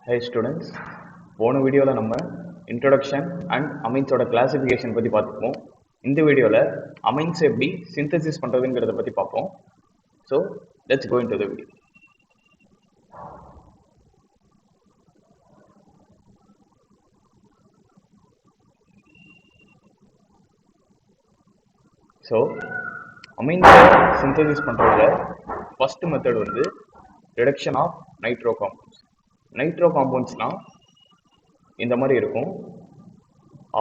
Hey students, போன வீடியோவில் நம்ம இன்ட்ரோடக்ஷன் அண்ட் அமைன்ஸோட கிளாசிஃபிகேஷன் பற்றி பார்த்துப்போம். இந்த வீடியோவில் அமைன்ஸ் எப்படி சிந்தசிஸ் பண்ணுறதுங்கிறத பற்றி பார்ப்போம். So let's go into the video. So அமைன்ஸை சிந்தசிஸ் பண்ணுறதுல ஃபர்ஸ்ட் மெத்தட் வந்து reduction of nitro compounds. Nitro காம்பவுண்ட்ஸ்னால் இந்த மாதிரி இருக்கும்,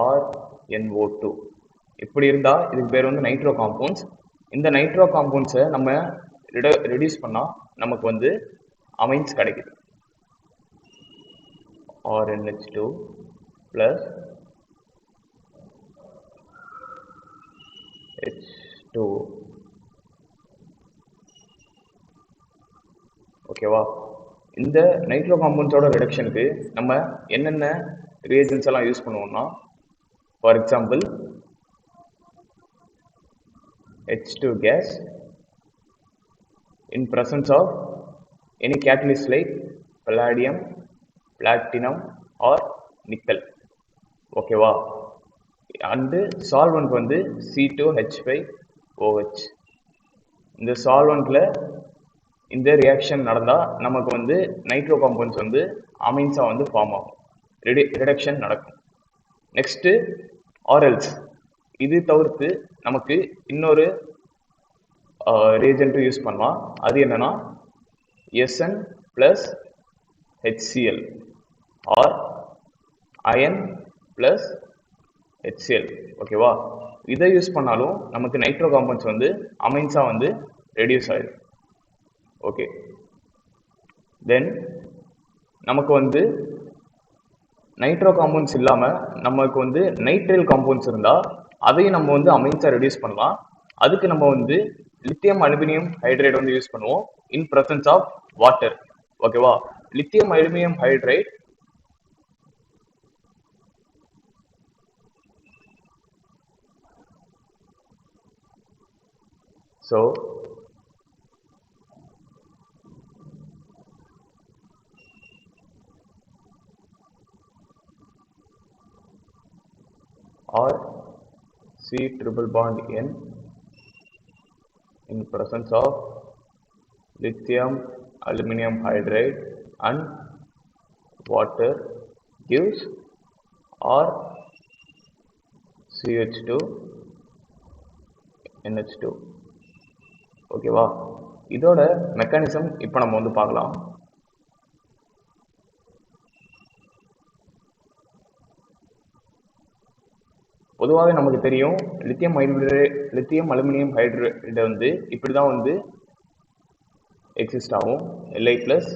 RNO2 இப்படி இருந்தால் இதுக்கு பேர் வந்து நைட்ரோ காம்பவுண்ட்ஸ். இந்த நைட்ரோ காம்பவுண்ட்ஸை நம்ம ரெடியூஸ் பண்ணால் நமக்கு வந்து அமைன்ஸ் கிடைக்குது. RNH2 plus H2. ஓகேவா? இந்த நைட்ரோ காம்பவுண்ட்ஸோட ரிடக்ஷனுக்கு நம்ம என்னென்ன ரியேஜன்ஸ் எல்லாம் யூஸ் பண்ணுவோம்னா, for example H2 gas in presence of any catalyst like palladium, platinum or nickel. ஓகேவா? அண்டு சால்வெண்ட் வந்து C2H5OH. இந்த சால்வெண்ட்ல இந்த ரியாக்ஷன் நடந்தால் நமக்கு வந்து நைட்ரோ காம்பவுண்ட்ஸ் வந்து அமைன்ஸாக வந்து ஃபார்ம் ஆகும், ரிடக்ஷன் நடக்கும். நெக்ஸ்ட்டு ஆர்எல்ஸ். இது தவிர்த்து நமக்கு இன்னொரு ரீஜென்ட் யூஸ் பண்ணலாம். அது என்னன்னா Sn plus HCl or iron plus HCl. ஓகேவா? இதை யூஸ் பண்ணாலும் நமக்கு நைட்ரோ காம்பவுண்ட்ஸ் வந்து அமைன்ஸாக வந்து ரெடியூஸ் ஆயிடும். ஓகே, தென் நமக்கு வந்து நைட்ரோ காம்பவுண்ட்ஸ் இல்லாமல் நமக்கு வந்து நைட்ரைல் காம்பவுண்ட்ஸ் இருந்தால் அதையும் நம்ம வந்து அமைன்ஸாக ரெடியூஸ் பண்ணலாம். அதுக்கு நம்ம வந்து லித்தியம் அலுமினியம் ஹைட்ரைட் வந்து யூஸ் பண்ணுவோம் இன் பிரசன்ஸ் ஆஃப் வாட்டர். ஓகேவா? Lithium aluminium hydride so or C triple bond N in presence of lithium aluminum hydride and water gives or CH2 NH2. ஓகேவா? இதோட மெக்கானிசம் இப்போ நம்ம வந்து பார்க்கலாம். பொதுவாகவே நமக்கு தெரியும் லித்தியம் அலுமினியம் ஹைட்ரைடு வந்து இப்படி தான் வந்து எக்ஸிஸ்ட் ஆகும். Li plus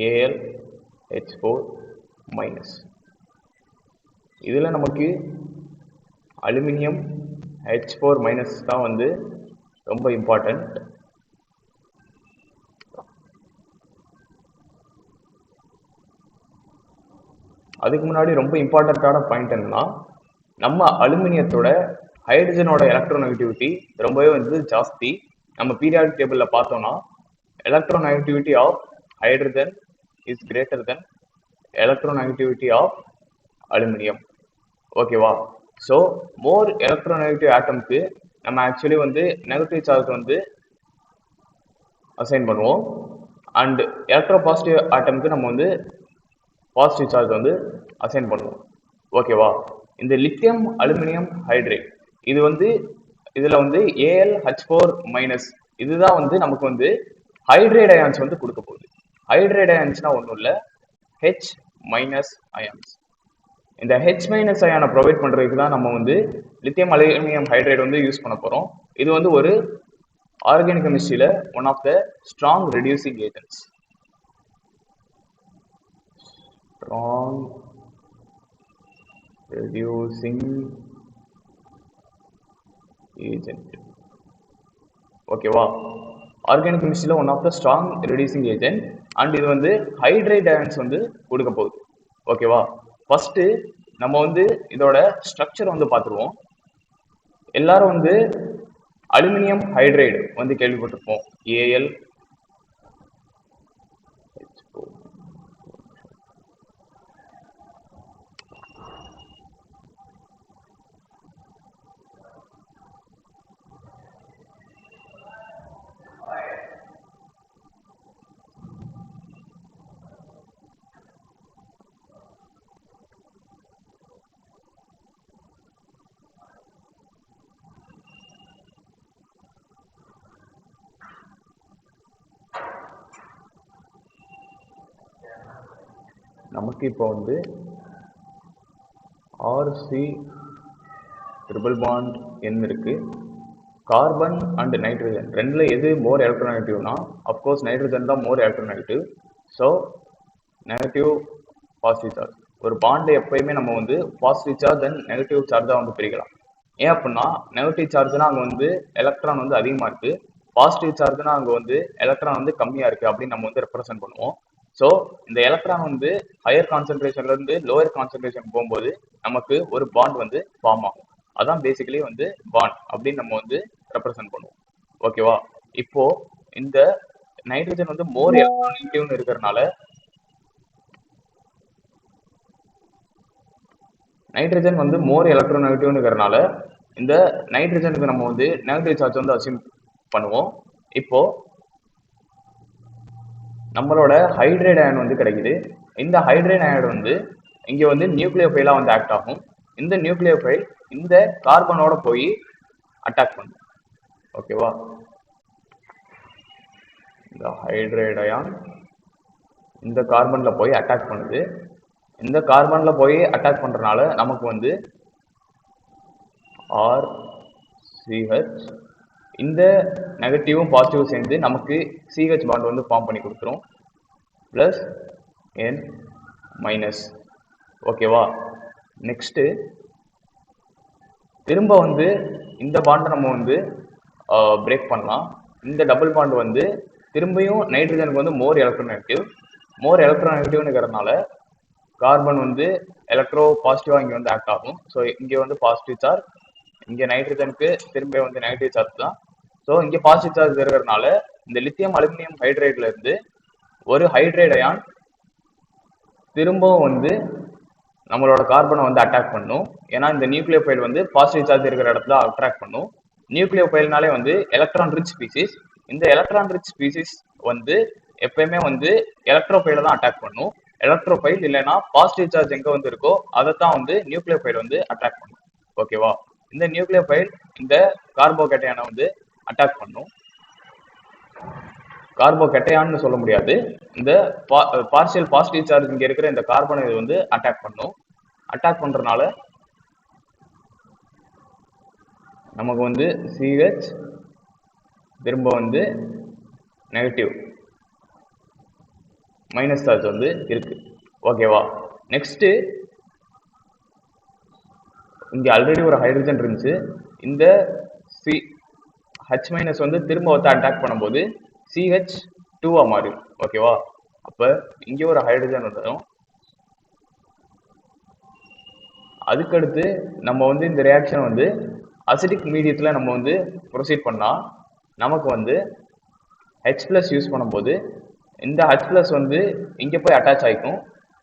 AlH4 minus. இதில் நமக்கு அலுமினியம் H4 மைனஸ் தான் வந்து ரொம்ப இம்பார்ட்டன்ட். அதுக்கு முன்னாடி ரொம்ப இம்பார்ட்டண்ட்டான பாயிண்ட் என்னன்னா, நம்ம அலுமினியத்தோட ஹைட்ரஜனோட எலக்ட்ரோநெகட்டிவிட்டி ரொம்பவே வந்து ஜாஸ்தி. நம்ம பீரியாடிக் டேபிளில் பார்த்தோம்னா electronegativity of hydrogen is greater than electronegativity of aluminium. ஓகேவா? ஸோ மோர் எலக்ட்ரோநெகட்டிவ் ஆட்டம்க்கு நம்ம ஆக்சுவலி வந்து நெகட்டிவ் சார்ஜ் வந்து அசைன் பண்ணுவோம், அண்ட் எலக்ட்ரோ பாசிட்டிவ் ஆட்டம்க்கு நம்ம வந்து பாசிட்டிவ் சார்ஜ் வந்து அசைன் பண்ணுவோம். ஓகேவா? இந்த லித்தியம் அலுமினியம் ஹைட்ரைட் இது வந்து இதில் வந்து AlH4 மைனஸ் இதுதான் வந்து நமக்கு வந்து ஹைட்ரைட் அயான்ஸ் வந்து கொடுக்க போகுது. ஹைட்ரைட் அயான்ஸ்னா ஒன்றும் இல்லை, H மைனஸ் அயான்ஸ். இந்த H மைனஸ் அயானை ப்ரொவைட் பண்ணுறதுக்கு தான் நம்ம வந்து லித்தியம் அலுமினியம் ஹைட்ரைட் வந்து யூஸ் பண்ண போகிறோம். இது வந்து ஒரு ஆர்கானிக் கெமிஸ்ட்ரியில் one of the strong reducing agents. strong reducing agent. ஓகேவா? ஆர்கானிக் கெமிஸ்ட்ரியில் one of the strong reducing agent, and இது வந்து ஹைட்ரைட் அயான்ஸ் வந்து கொடுக்க போகுது. ஓகேவா? ஃபர்ஸ்ட் நம்ம வந்து இதோட ஸ்ட்ரக்சர் வந்து பார்த்துருவோம். எல்லாரும் வந்து அலுமினியம் ஹைட்ரைடு வந்து கேள்விப்பட்டிருப்போம், Al நமக்கு இப்போ வந்து ஆர்சி ட்ரிபிள் பாண்ட் என் இருக்கு. கார்பன் அண்ட் நைட்ரஜன் ரெண்டுல எது மோர் எலக்ட்ரோநெகட்டிவ்னா அப்கோர்ஸ் நைட்ரஜன் தான் more electronegative. So negative positive charge. ஒரு பாண்டை எப்பயுமே நம்ம வந்து பாசிட்டிவ் சார்ஜ் அண்ட் நெகட்டிவ் சார்ஜாக வந்து பிரிக்கலாம். ஏன் அப்படின்னா நெகட்டிவ் சார்ஜ்னா அங்கே வந்து எலக்ட்ரான் வந்து அதிகமாக இருக்கு, பாசிட்டிவ் சார்ஜ்னா அங்கே வந்து எலக்ட்ரான் வந்து கம்மியாக இருக்கு அப்படின்னு நம்ம வந்து ரெப்ரசென்ட் பண்ணுவோம். ஸோ இந்த எலக்ட்ரான் வந்து ஹையர் கான்சென்ட்ரேஷன்ல இருந்து லோயர் கான்சென்ட்ரேஷன் போகும்போது நமக்கு ஒரு பாண்ட் வந்து ஃபார்ம் ஆகும். அதான் பேசிக்கலி வந்து பாண்ட் அப்படின்னு நம்ம வந்து ரெப்ரசென்ட் பண்ணுவோம். ஓகேவா? இப்போ இந்த நைட்ரஜன் வந்து மோர் எலக்ட்ரோநெகட்டிவ்னு இருக்கிறதுனால நைட்ரஜன் வந்து மோர் எலக்ட்ரோநெகட்டிவ்னுங்கிறனால இந்த நைட்ரஜனுக்கு நம்ம வந்து நெகட்டிவ் சார்ஜ் வந்து அசியூம் பண்ணுவோம். இப்போ நம்மளோட ஹைட்ரேட் அயன் வந்து கிடைக்குது. இந்த ஹைட்ரேட் அயன் வந்து இங்க வந்து நியூக்ளியோஃபைலா வந்து ஆக்ட் ஆகும். இந்த நியூக்ளியோஃபைல் இந்த கார்பனோட போய் அட்டாக் பண்ணும். ஓகேவா? இந்த ஹைட்ரேட் அயான் இந்த கார்பன்ல போய் அட்டாக் பண்ணுது. இந்த கார்பன்ல போய் அட்டாக் பண்றதுனால நமக்கு வந்து RCH இந்த நெகட்டிவும் பாசிட்டிவும் சேர்ந்து நமக்கு CH பாண்ட் வந்து ஃபார்ம் பண்ணி கொடுத்துரும். Plus N minus. ஓகேவா? நெக்ஸ்ட் திரும்ப வந்து இந்த பாண்டை நம்ம வந்து பிரேக் பண்ணலாம். இந்த டபுள் பாண்ட் வந்து திரும்பியும் நைட்ரஜனுக்கு வந்து மோர் எலக்ட்ரோநெகட்டிவ்னுங்கிறதுனால கார்பன் வந்து எலக்ட்ரோ பாசிட்டிவா இங்க வந்து ஆக்ட் ஆகும். ஸோ இங்க வந்து பாசிட்டிவ் சார்ஜ், இங்க நைட்ரஜனுக்கு திரும்ப வந்து நெகட்டிவ் சார்ஜ் தான். ஸோ இங்க பாசிட்டிவ் சார்ஜ் இருக்கிறதுனால இந்த லித்தியம் அலுமினியம் ஹைட்ரேட்ல இருந்து ஒரு ஹைட்ரேட் அயான் திரும்பவும் வந்து நம்மளோட கார்பனை வந்து அட்டாக் பண்ணும். ஏன்னா இந்த நியூக்ளியோஃபைல் வந்து பாசிட்டிவ் சார்ஜ் இருக்கிற இடத்துல அட்ராக்ட் பண்ணும். நியூக்ளியோஃபைல்னாலே வந்து எலக்ட்ரான் ரிச் ஸ்பீசிஸ். இந்த எலக்ட்ரான் ரிச் ஸ்பீசிஸ் வந்து எப்பயுமே வந்து எலக்ட்ரோஃபைல தான் அட்டாக் பண்ணும். எலக்ட்ரோஃபைல் இல்லைன்னா பாசிட்டிவ் சார்ஜ் எங்க வந்து இருக்கோ அதைத்தான் வந்து நியூக்ளியோஃபைல் வந்து அட்டாக் பண்ணும். ஓகேவா? இந்த நியூக்ளியோஃபைல் இந்த கார்போகேட்டையானை வந்து அட்டாக் பண்ணும். கார்போகேட்டையான்னு சொல்ல முடியாது, இந்த பார்ஷியல் பாசிட்டிவ் சார்ஜ் இங்க இருக்கிற இந்த கார்பனை இது வந்து அட்டாக் பண்ணும். அட்டாக் பண்றதுனால நமக்கு வந்து CH திரும்ப வந்து நெகட்டிவ் மைனஸ் சார்ஜ் வந்து இருக்கு. ஓகேவா? நெக்ஸ்ட் இங்க ஆல்ரெடி ஒரு ஹைட்ரஜன் இருந்துச்சு. இந்த H மைனஸ் வந்து திரும்ப வந்து அட்டாக் பண்ணும்போது CH2 மாறும். ஓகேவா? அப்ப இங்க ஒரு ஹைட்ரஜன் வரும். அதுக்கடுத்து நம்ம வந்து இந்த ரியாக்ஷன் வந்து அசிடிக் மீடியத்தில் நம்ம வந்து ப்ரொசீட் பண்ணால் நமக்கு வந்து H ப்ளஸ் யூஸ் பண்ணும்போது இந்த H ப்ளஸ் வந்து இங்கே போய் அட்டாச் ஆகிக்கும்.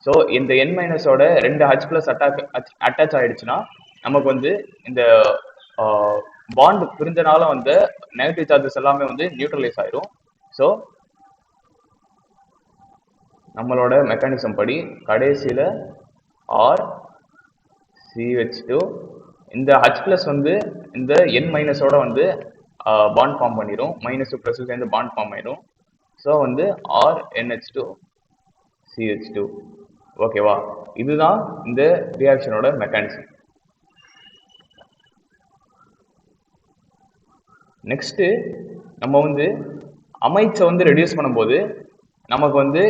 ஸோ இந்த N மைனஸோட 2 H ப்ளஸ் அட்டாச் ஆகிடுச்சுன்னா நமக்கு வந்து இந்த பாண்ட் பிரிஞ்சனால வந்து நெகட்டிவ் சார்ஜஸ் எல்லாமே வந்து நியூட்ரலைஸ் ஆயிடும். ஸோ நம்மளோட மெக்கானிசம் படி கடைசியில் RCH2 இந்த H ப்ளஸ் வந்து இந்த N மைனஸோட வந்து பாண்ட் ஃபார்ம் பண்ணிடும். மைனஸ் ப்ளஸ் சேர்ந்து பாண்ட் ஃபார்ம் ஆயிடும். ஸோ வந்து RNH2 CH2. ஓகேவா? இதுதான் இந்த ரியாக்ஷனோட மெக்கானிசம். நெக்ஸ்ட் நம்ம வந்து அமைச்சை வந்து ரெடியூஸ் பண்ணும்போது நமக்கு வந்து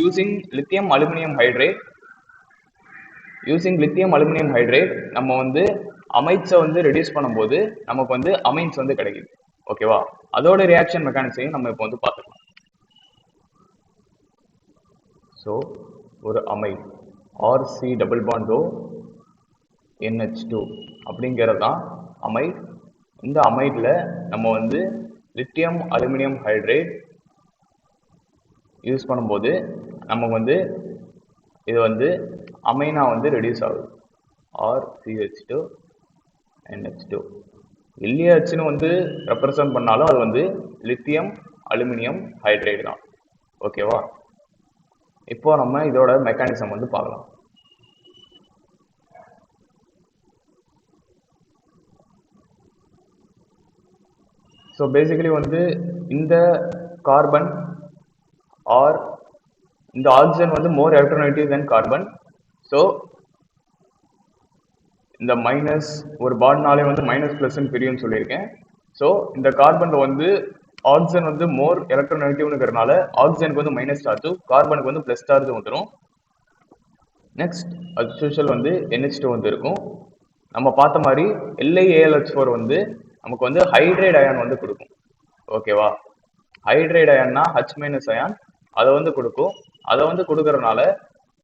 யூசிங் லித்தியம் அலுமினியம் ஹைட்ரேட் நம்ம வந்து அமைச்சை வந்து ரெடியூஸ் பண்ணும்போது நமக்கு வந்து அமைன்ஸ் வந்து கிடைக்குது. ஓகேவா? அதோட ரியாக்ஷன் மெக்கானிசையும் நம்ம இப்போ வந்து பார்த்துக்கலாம். ஸோ ஒரு அமைட் RC டபுள் பாண்டோ NH2 அப்படிங்கிறது தான் அமைட். இந்த அமைட்ல நம்ம வந்து லித்தியம் அலுமினியம் ஹைட்ரேட் யூஸ் பண்ணும்போது நமக்கு வந்து இது வந்து அமைனா வந்து ரெடியூஸ் ஆகுது. RCH2 NH2 LiHன்னு வந்து ரெப்ரசன்ட் பண்ணாலும் அது வந்து லித்தியம் அலுமினியம் ஹைட்ரேட் தான். ஓகேவா? இப்போ நம்ம இதோட மெக்கானிசம் வந்து பார்க்கலாம். ஸோ பேசிக்கலி வந்து இந்த கார்பன் ஆர் இந்த ஆக்சிஜன் வந்து மோர் எலக்ட்ரோநெகட்டிவ் தென் கார்பன். ஸோ இந்த மைனஸ் ஒரு பாண்ட்னாலே வந்து மைனஸ் பிளஸ்ன்னு பிரியும்னு சொல்லியிருக்கேன். ஸோ இந்த கார்பன்ல வந்து ஆக்சிஜன் வந்து மோர் எலக்ட்ரோநெகட்டிவ்னுங்கிறனால ஆக்சிஜனுக்கு வந்து மைனஸ் சார்ஜ், கார்பனுக்கு வந்து பிளஸ் சார்ஜ் வந்துடும். நெக்ஸ்ட் அஸ் யூஷுவல் வந்து NH2 வந்து இருக்கும். நம்ம பார்த்த மாதிரி LiAlH4 வந்து நமக்கு வந்து ஹைட்ரைட் அயான் வந்து கொடுக்கும். ஓகேவா? ஹைட்ரைட் அயான்னா H- அயான் அதை வந்து கொடுக்கும். அதை வந்து கொடுக்கறதுனால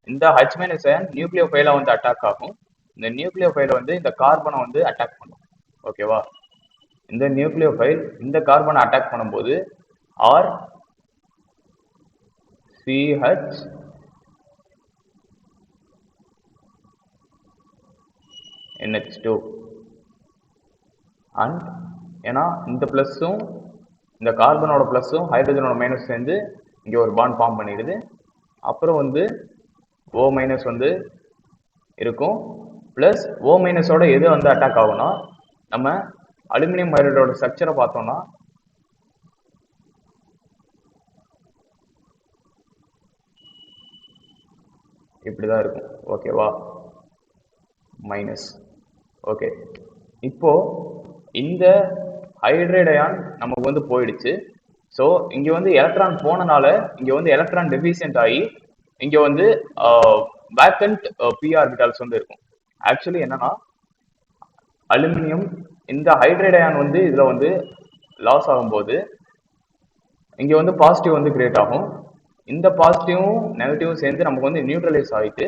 இந்த H- அயான் நியூக்ளியோஃபைலா வந்து அட்டாக் ஆகும். இந்த நியூக்ளியோஃபைல வந்து இந்த கார்பனை வந்து அட்டாக் பண்ணும். ஓகேவா? இந்த நியூக்ளியோஃபைல் இந்த கார்பனை அட்டாக் பண்ணும்போது ஆர் CH NH2 அண்ட் ஏன்னா இந்த பிளஸும் இந்த கார்பனோட பிளஸும் ஹைட்ரஜனோட மைனஸ் சேர்ந்து இங்கே ஒரு பாண்ட் ஃபார்ம் பண்ணிடுது. அப்புறம் வந்து O மைனஸ் வந்து இருக்கும். பிளஸ் O மைனஸோட எது வந்து அட்டாக் ஆகும்னா நம்ம அலுமினியம் ஹைட்ரைடோட ஸ்ட்ரக்சரை பார்த்தோம்னா இப்படிதான் இருக்கும். ஓகேவா? மைனஸ். ஓகே, இப்போ இந்த ஹைட்ரைட் அயான் நமக்கு வந்து போயிடுச்சு. ஸோ இங்க வந்து எலக்ட்ரான் போனனால இங்க வந்து எலக்ட்ரான் டெஃபிஷியன்ட் ஆகி இங்க வந்து வேக்கண்ட் p ஆர்பிட்டால்ஸ் வந்து இருக்கும். ஆக்சுவலி என்னன்னா அலுமினியம் இந்த ஹைட்ரைட் அயான் வந்து இதுல வந்து லாஸ் ஆகும்போது இங்க வந்து பாசிட்டிவ் வந்து கிரியேட் ஆகும். இந்த பாசிட்டிவும் நெகட்டிவும் சேர்ந்து நமக்கு வந்து நியூட்ரலைஸ் ஆகிட்டு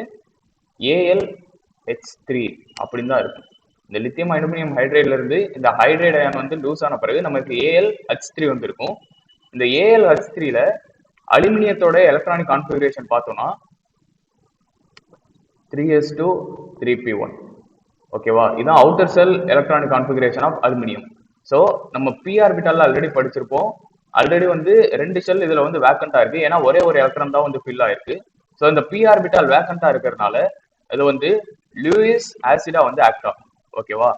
AlH3 அப்படின்னு தான் இருக்கும். இந்த லித்தியம் அலுமினியம் ஹைட்ரைட்ல இருந்து இந்த ஹைட்ரைட் அயான் வந்து லூஸ் ஆன பிறகு நமக்கு AlH3 வந்து இருக்கும். இந்த AlH3ல அலுமினியத்தோட எலக்ட்ரானிக் கான்ஃபிகரேஷன் பார்த்தோம்னா 3s2 3p1. ஓகேவா? இதுதான் outer shell electronic configuration of aluminium. So நம்ம p ஆர்பிட்டால்ல ஆல்ரெடி படிச்சிருப்போம். ஆல்ரெடி வந்து 2 ஷெல் இதுல வந்து வேக்கண்டா இருக்கு. ஏன்னா ஒரே ஒரு எலக்ட்ரான் தான் வந்து ஃபில் ஆயிருக்கு. ஸோ இந்த p ஆர்பிட்டால் வேக்கண்டா இருக்கிறதுனால இது வந்து லூயிஸ் ஆசிடா வந்து ஆக்ட் ஆகும். ஓகேவா?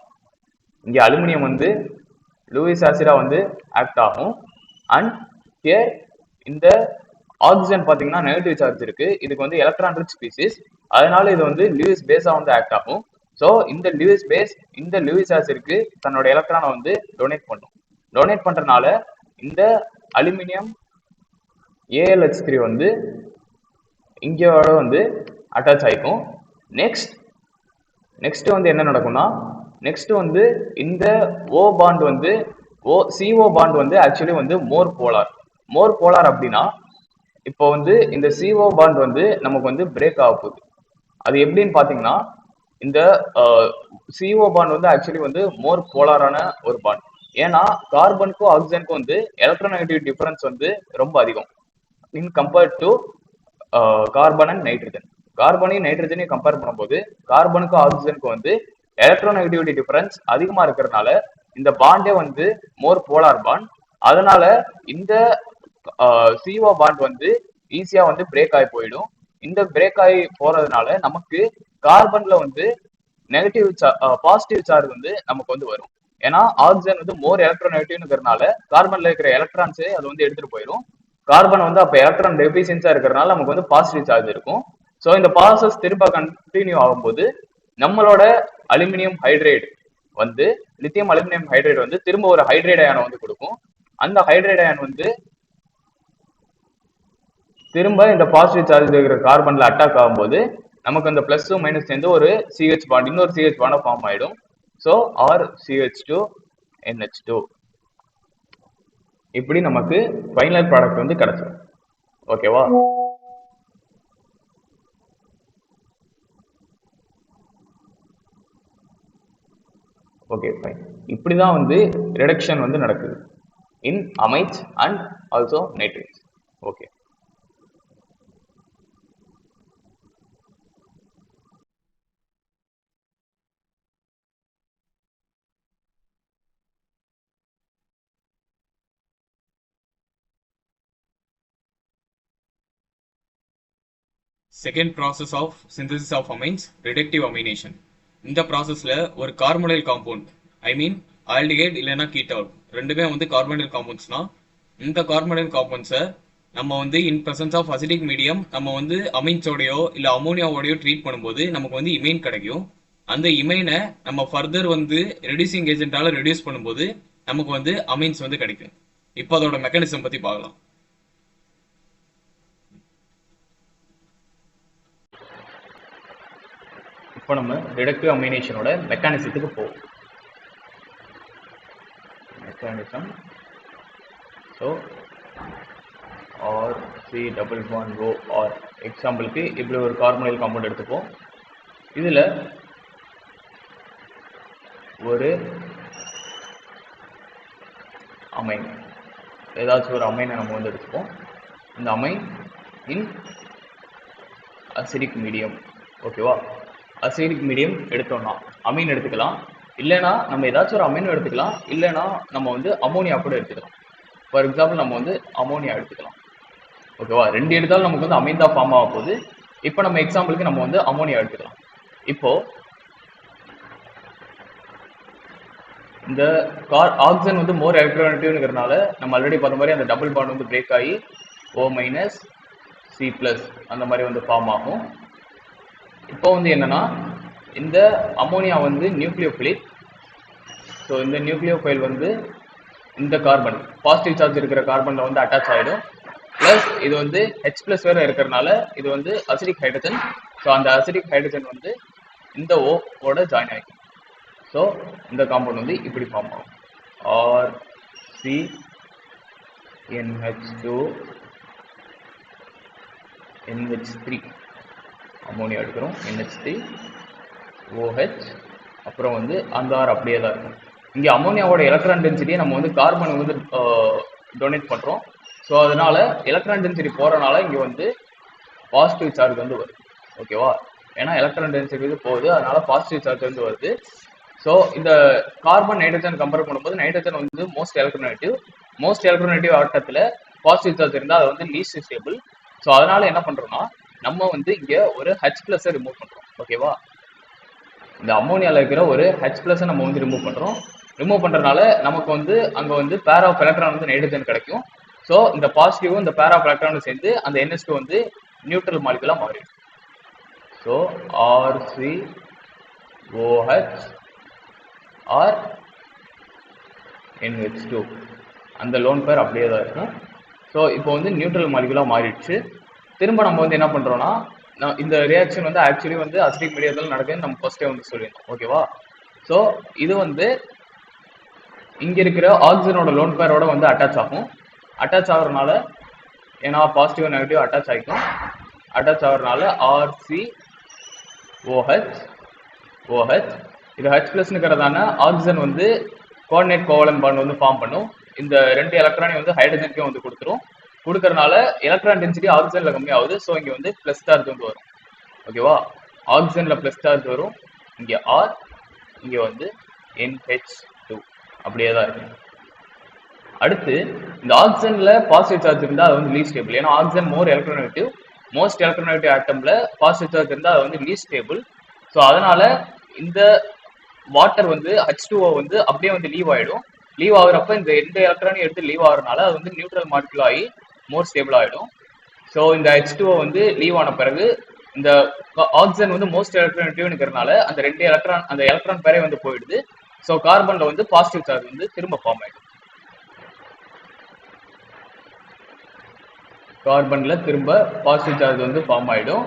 இங்க அலுமினியம் வந்து லூயிஸ் ஆசிடா வந்து ஆக்ட் ஆகும். அண்ட் ஹியர் இந்த ஆக்சிஜன் பாத்தீங்கன்னா நெகட்டிவ் சார்ஜ் இருக்கு. இதுக்கு வந்து எலக்ட்ரான் ரிச் ஸ்பீசிஸ், அதனால இது வந்து லூயிஸ் பேஸா வந்து ஆக்ட் ஆகும். ஸோ இந்த லூயிஸ் பேஸ் இந்த லூயிஸ் ஆசிட்க்கு தன்னோட எலக்ட்ரானை வந்து டொனேட் பண்ணும். டொனேட் பண்றதுனால இந்த அலுமினியம் AlH3 வந்து இங்கோட வந்து அட்டாச் ஆயிக்கும். நெக்ஸ்ட் வந்து என்ன நடக்கும்னா நெக்ஸ்ட் வந்து இந்த O பாண்ட் வந்து CO பாண்ட் வந்து ஆக்சுவலி வந்து மோர் போலார் அப்படின்னா இப்போ வந்து இந்த CO பாண்ட் வந்து நமக்கு வந்து பிரேக் ஆக போகுது. அது எப்படின்னு பாத்தீங்கன்னா இந்த CO பாண்ட் வந்து ஆக்சுவலி வந்து மோர் போலாரான ஒரு பாண்ட். ஏன்னா கார்பனுக்கும் ஆக்சிஜனுக்கும் வந்து எலக்ட்ரோநெகட்டிவ் டிஃபரன்ஸ் வந்து ரொம்ப அதிகம் in compared to carbon and nitrogen. கார்பனையும் நைட்ரஜனையும் கம்பேர் பண்ணும்போது கார்பனுக்கும் ஆக்சிஜனுக்கும் வந்து எலக்ட்ரோநெகட்டிவிட்டி டிஃபரன்ஸ் அதிகமா இருக்கிறதுனால இந்த பாண்டே வந்து மோர் போலார் பாண்ட். அதனால இந்த CO பாண்ட் வந்து ஈஸியா வந்து பிரேக் ஆகி போயிடும். இந்த பிரேக் ஆகி போறதுனால நமக்கு கார்பன்ல வந்து நெகட்டிவ் பாசிட்டிவ் சார்ஜ் வந்து நமக்கு வந்து வரும். ஏன்னா ஆக்சிஜன் வந்து மோர் எலக்ட்ரோநெகட்டிவ்ங்கிறதுனால கார்பன்ல இருக்கிற எலக்ட்ரான்ஸே அது வந்து எடுத்துட்டு போயிடும். கார்பன் வந்து அப்ப எலக்ட்ரான் டெபிஷியன்ஸா இருக்கிறதுனால நமக்கு வந்து பாசிட்டிவ் சார்ஜ் இருக்கும். ஸோ இந்த ப்ராசஸ் திரும்ப கண்டினியூ ஆகும்போது நம்மளோட அலுமினியம் ஹைட்ரைடு வந்து லித்தியம் அலுமினியம் ஹைட்ரைடு வந்து திரும்ப ஒரு ஹைட்ரைட் அயானை வந்து கொடுக்கும். அந்த ஹைட்ரைட் அயான் வந்து திரும்ப இந்த பாசிட்டிவ் சார்ஜ் இருக்கிற கார்பன்ல அட்டாக் ஆகும்போது நமக்கு அந்த பிளஸும் மைனஸ் சேர்ந்து ஒரு CH பாண்ட் இன்னொரு CH பாண்ட் ஃபார்ம் ஆயிடும். ஸோ RCH2 NH2 இப்படி நமக்கு ஃபைனல் ப்ராடக்ட் வந்து கிடைச்சிடும். ஓகேவா? Okay fine. இப்படிதான் வந்து ரிடக்ஷன் வந்து நடக்குது in amides and also nitrates. Okay, second process of synthesis of amines reductive amination. இந்த ப்ராசஸ்ல ஒரு carbonyl compound, I mean aldehyde இல்லைன்னா கீட்டால், ரெண்டுமே வந்து கார்பனைல் காம்பவுண்ட்ஸ்னா இந்த கார்பனைல் காம்பவுண்ட்ஸை நம்ம வந்து in presence of acidic medium நம்ம வந்து அமைன்ஸோடையோ இல்லை அமோனியாவோடையோ ட்ரீட் பண்ணும்போது நமக்கு வந்து இமைன் கிடைக்கும். அந்த இமைனை நம்ம ஃபர்தர் வந்து ரெடியூசிங் ஏஜென்ட்டால ரெடியூஸ் பண்ணும்போது நமக்கு வந்து அமைன்ஸ் வந்து கிடைக்கும். இப்போ அதோட மெக்கானிசம் பற்றி பார்க்கலாம். இப்போ நம்ம ரிடக்டிவ் அமினேஷனோட மெக்கானிசத்துக்கு போவோம். மெக்கானிசம். ஸோ R3 OR எக்ஸாம்பிளுக்கு இப்படி ஒரு கார்பனைல் காம்பவுண்ட் எடுத்துப்போம். இதில் ஒரு அமைன், ஏதாச்சும் ஒரு அமைனை நம்ம வந்து எடுத்துப்போம். இந்த அமைன் இன் அசிடிக் மீடியம். ஓகேவா? அசிடிக் மீடியம் எடுத்தோம்னா அமீன் எடுத்துக்கலாம், இல்லைனா நம்ம ஏதாச்சும் ஒரு அமீனும் எடுத்துக்கலாம், இல்லைனா நம்ம வந்து அமோனியா கூட எடுத்துக்கலாம். ஃபார் எக்ஸாம்பிள் நம்ம வந்து அமோனியா எடுத்துக்கலாம். ஓகேவா? ரெண்டு எடுத்தாலும் நமக்கு வந்து அமீன் தான் ஃபார்ம் ஆக போகுது. இப்போ நம்ம எக்ஸாம்பிளுக்கு நம்ம வந்து அமோனியா எடுத்துக்கலாம். இப்போ இந்த ஆக்சிஜன் வந்து மோர் எலக்ட்ரோநெகட்டிவ்ங்கிறதுனால நம்ம ஆல்ரெடி பார்த்த மாதிரி அந்த டபுள் பாண்ட் வந்து பிரேக் ஆகி O-C+ அந்த மாதிரி வந்து ஃபார்ம் ஆகும். இப்போ வந்து என்னன்னா இந்த அமோனியா வந்து நியூக்ளியோஃபிலிக். ஸோ இந்த நியூக்ளியோஃபைல் வந்து இந்த கார்பன் பாசிட்டிவ் சார்ஜ் இருக்கிற கார்பனில் வந்து அட்டாச் ஆகிடும். ப்ளஸ் இது வந்து H+ வேறு இருக்கிறதுனால இது வந்து அசிடிக் ஹைட்ரஜன். ஸோ அந்த அசிடிக் ஹைட்ரஜன் வந்து இந்த ஓட ஜாயின் ஆகிடும். ஸோ இந்த காம்பவுண்ட் வந்து இப்படி ஃபார்ம் ஆகும். RCNH2 NH3 அமோனியா எடுக்கிறோம், NH3 OH, அப்புறம் வந்து அந்த ஆர் அப்படியே தான் இருக்கும். இங்கே அமோனியாவோட எலக்ட்ரான் டென்சிட்டியை நம்ம வந்து கார்பன் வந்து டொனேட் பண்ணுறோம். ஸோ அதனால எலக்ட்ரான் டென்சிட்டி போகிறனால இங்கே வந்து பாசிட்டிவ் சார்ஜ் வந்து வருது. ஓகேவா? ஏன்னா எலக்ட்ரான் டென்சிட்டி வந்து போகுது, அதனால பாசிட்டிவ் சார்ஜ் வந்து வருது. ஸோ இந்த கார்பன் நைட்ரஜன் கம்பேர் பண்ணும்போது நைட்ரஜன் வந்து மோஸ்ட் எலக்ட்ரோநெகட்டிவ் ஆட்டத்தில் பாசிட்டிவ் சார்ஜ் இருந்தால் அது வந்து லீஸ்ட் ஸ்டேபிள். ஸோ அதனால என்ன பண்ணுறோம்னா நம்ம வந்து இங்கே ஒரு H+ ரிமூவ் பண்ணுறோம். ஓகேவா? இந்த அமோனியாவில் இருக்கிற ஒரு H+ நம்ம வந்து ரிமூவ் பண்ணுறோம். ரிமூவ் பண்ணுறதுனால நமக்கு வந்து அங்கே வந்து பேர் ஆஃப் எலக்ட்ரான் வந்து நைட்ரஜன் கிடைக்கும். ஸோ இந்த பாசிட்டிவும் இந்த பேர் ஆஃப் எலக்ட்ரானும் சேர்ந்து அந்த NH2 வந்து நியூட்ரல் மாலிகுலாக மாறிடும். ஸோ RCOH or NH2 அந்த லோன் பேர் அப்படியே தான் இருக்கும். ஸோ இப்போ வந்து நியூட்ரல் மாலிகுலாக மாறிடுச்சு. திரும்ப நம்ம வந்து என்ன பண்ணுறோம்னா இந்த ரியாக்ஷன் வந்து ஆக்சுவலி வந்து அசிடிக் மீடியத்தில் நடக்குதுன்னு நம்ம ஃபர்ஸ்டே வந்து சொல்லியிருந்தோம். ஓகேவா? ஸோ இது வந்து இங்கே இருக்கிற ஆக்சிஜனோட லோன் பேரோட வந்து அட்டாச் ஆகும். அட்டாச் ஆகுறதுனால ஏன்னா பாசிட்டிவ் நெகட்டிவ் அட்டாச் ஆகிக்கும். அட்டாச் ஆகுறதுனால RCOH இது H+ங்கிறதான ஆக்சிஜன் வந்து கோஆர்டினேட் கோவலன்ட் பாண்ட் வந்து ஃபார்ம் பண்ணும். இந்த ரெண்டு எலக்ட்ரானையும் வந்து ஹைட்ரஜனுக்கும் வந்து கொடுக்கறதுனால எலக்ட்ரான் டென்சிட்டி ஆக்சிஜன்ல கம்மியாகுது. ஸோ இங்கே வந்து ப்ளஸ் சார்ஜ் வந்து வரும். ஓகேவா? ஆக்சிஜன்ல ப்ளஸ் சார்ஜ் வரும். இங்கே R, இங்கே வந்து NH2 அப்படியே தான் இருக்கு. அடுத்து இந்த ஆக்சிஜன்ல பாசிட்டிவ் சார்ஜ் இருந்தால் அது வந்து லீஸ்ட் ஸ்டேபிள். ஏன்னா ஆக்சிஜன் மோஸ்ட் எலக்ட்ரோநெகட்டிவ் ஆட்டம்ல பாசிட்டிவ் சார்ஜ் இருந்தால் அது வந்து லீஸ்ட் ஸ்டேபிள். ஸோ அதனால இந்த வாட்டர் வந்து H2O வந்து அப்படியே வந்து லீவ் ஆகிடும். லீவ் ஆகுறப்ப இந்த எந்த எலக்ட்ரானையும் எடுத்து லீவ் ஆகுறதுனால அது வந்து நியூட்ரல் மாலிகுல் ஆகி மோர் ஸ்டேபிள் ஆகிடும். ஸோ இந்த H2O வந்து லீவ் ஆன பிறகு இந்த ஆக்சிஜன் வந்து மோஸ்ட் எலக்ட்ரோநெகட்டிவ்ங்கிறதுனால அந்த எலக்ட்ரான் பேரே வந்து போயிடுது. ஸோ கார்பன்ல வந்து பாசிட்டிவ் சார்ஜ் வந்து திரும்ப ஃபார்ம் ஆகிடும். கார்பன்ல திரும்ப பாசிட்டிவ் சார்ஜ் வந்து ஃபார்ம் ஆகிடும்.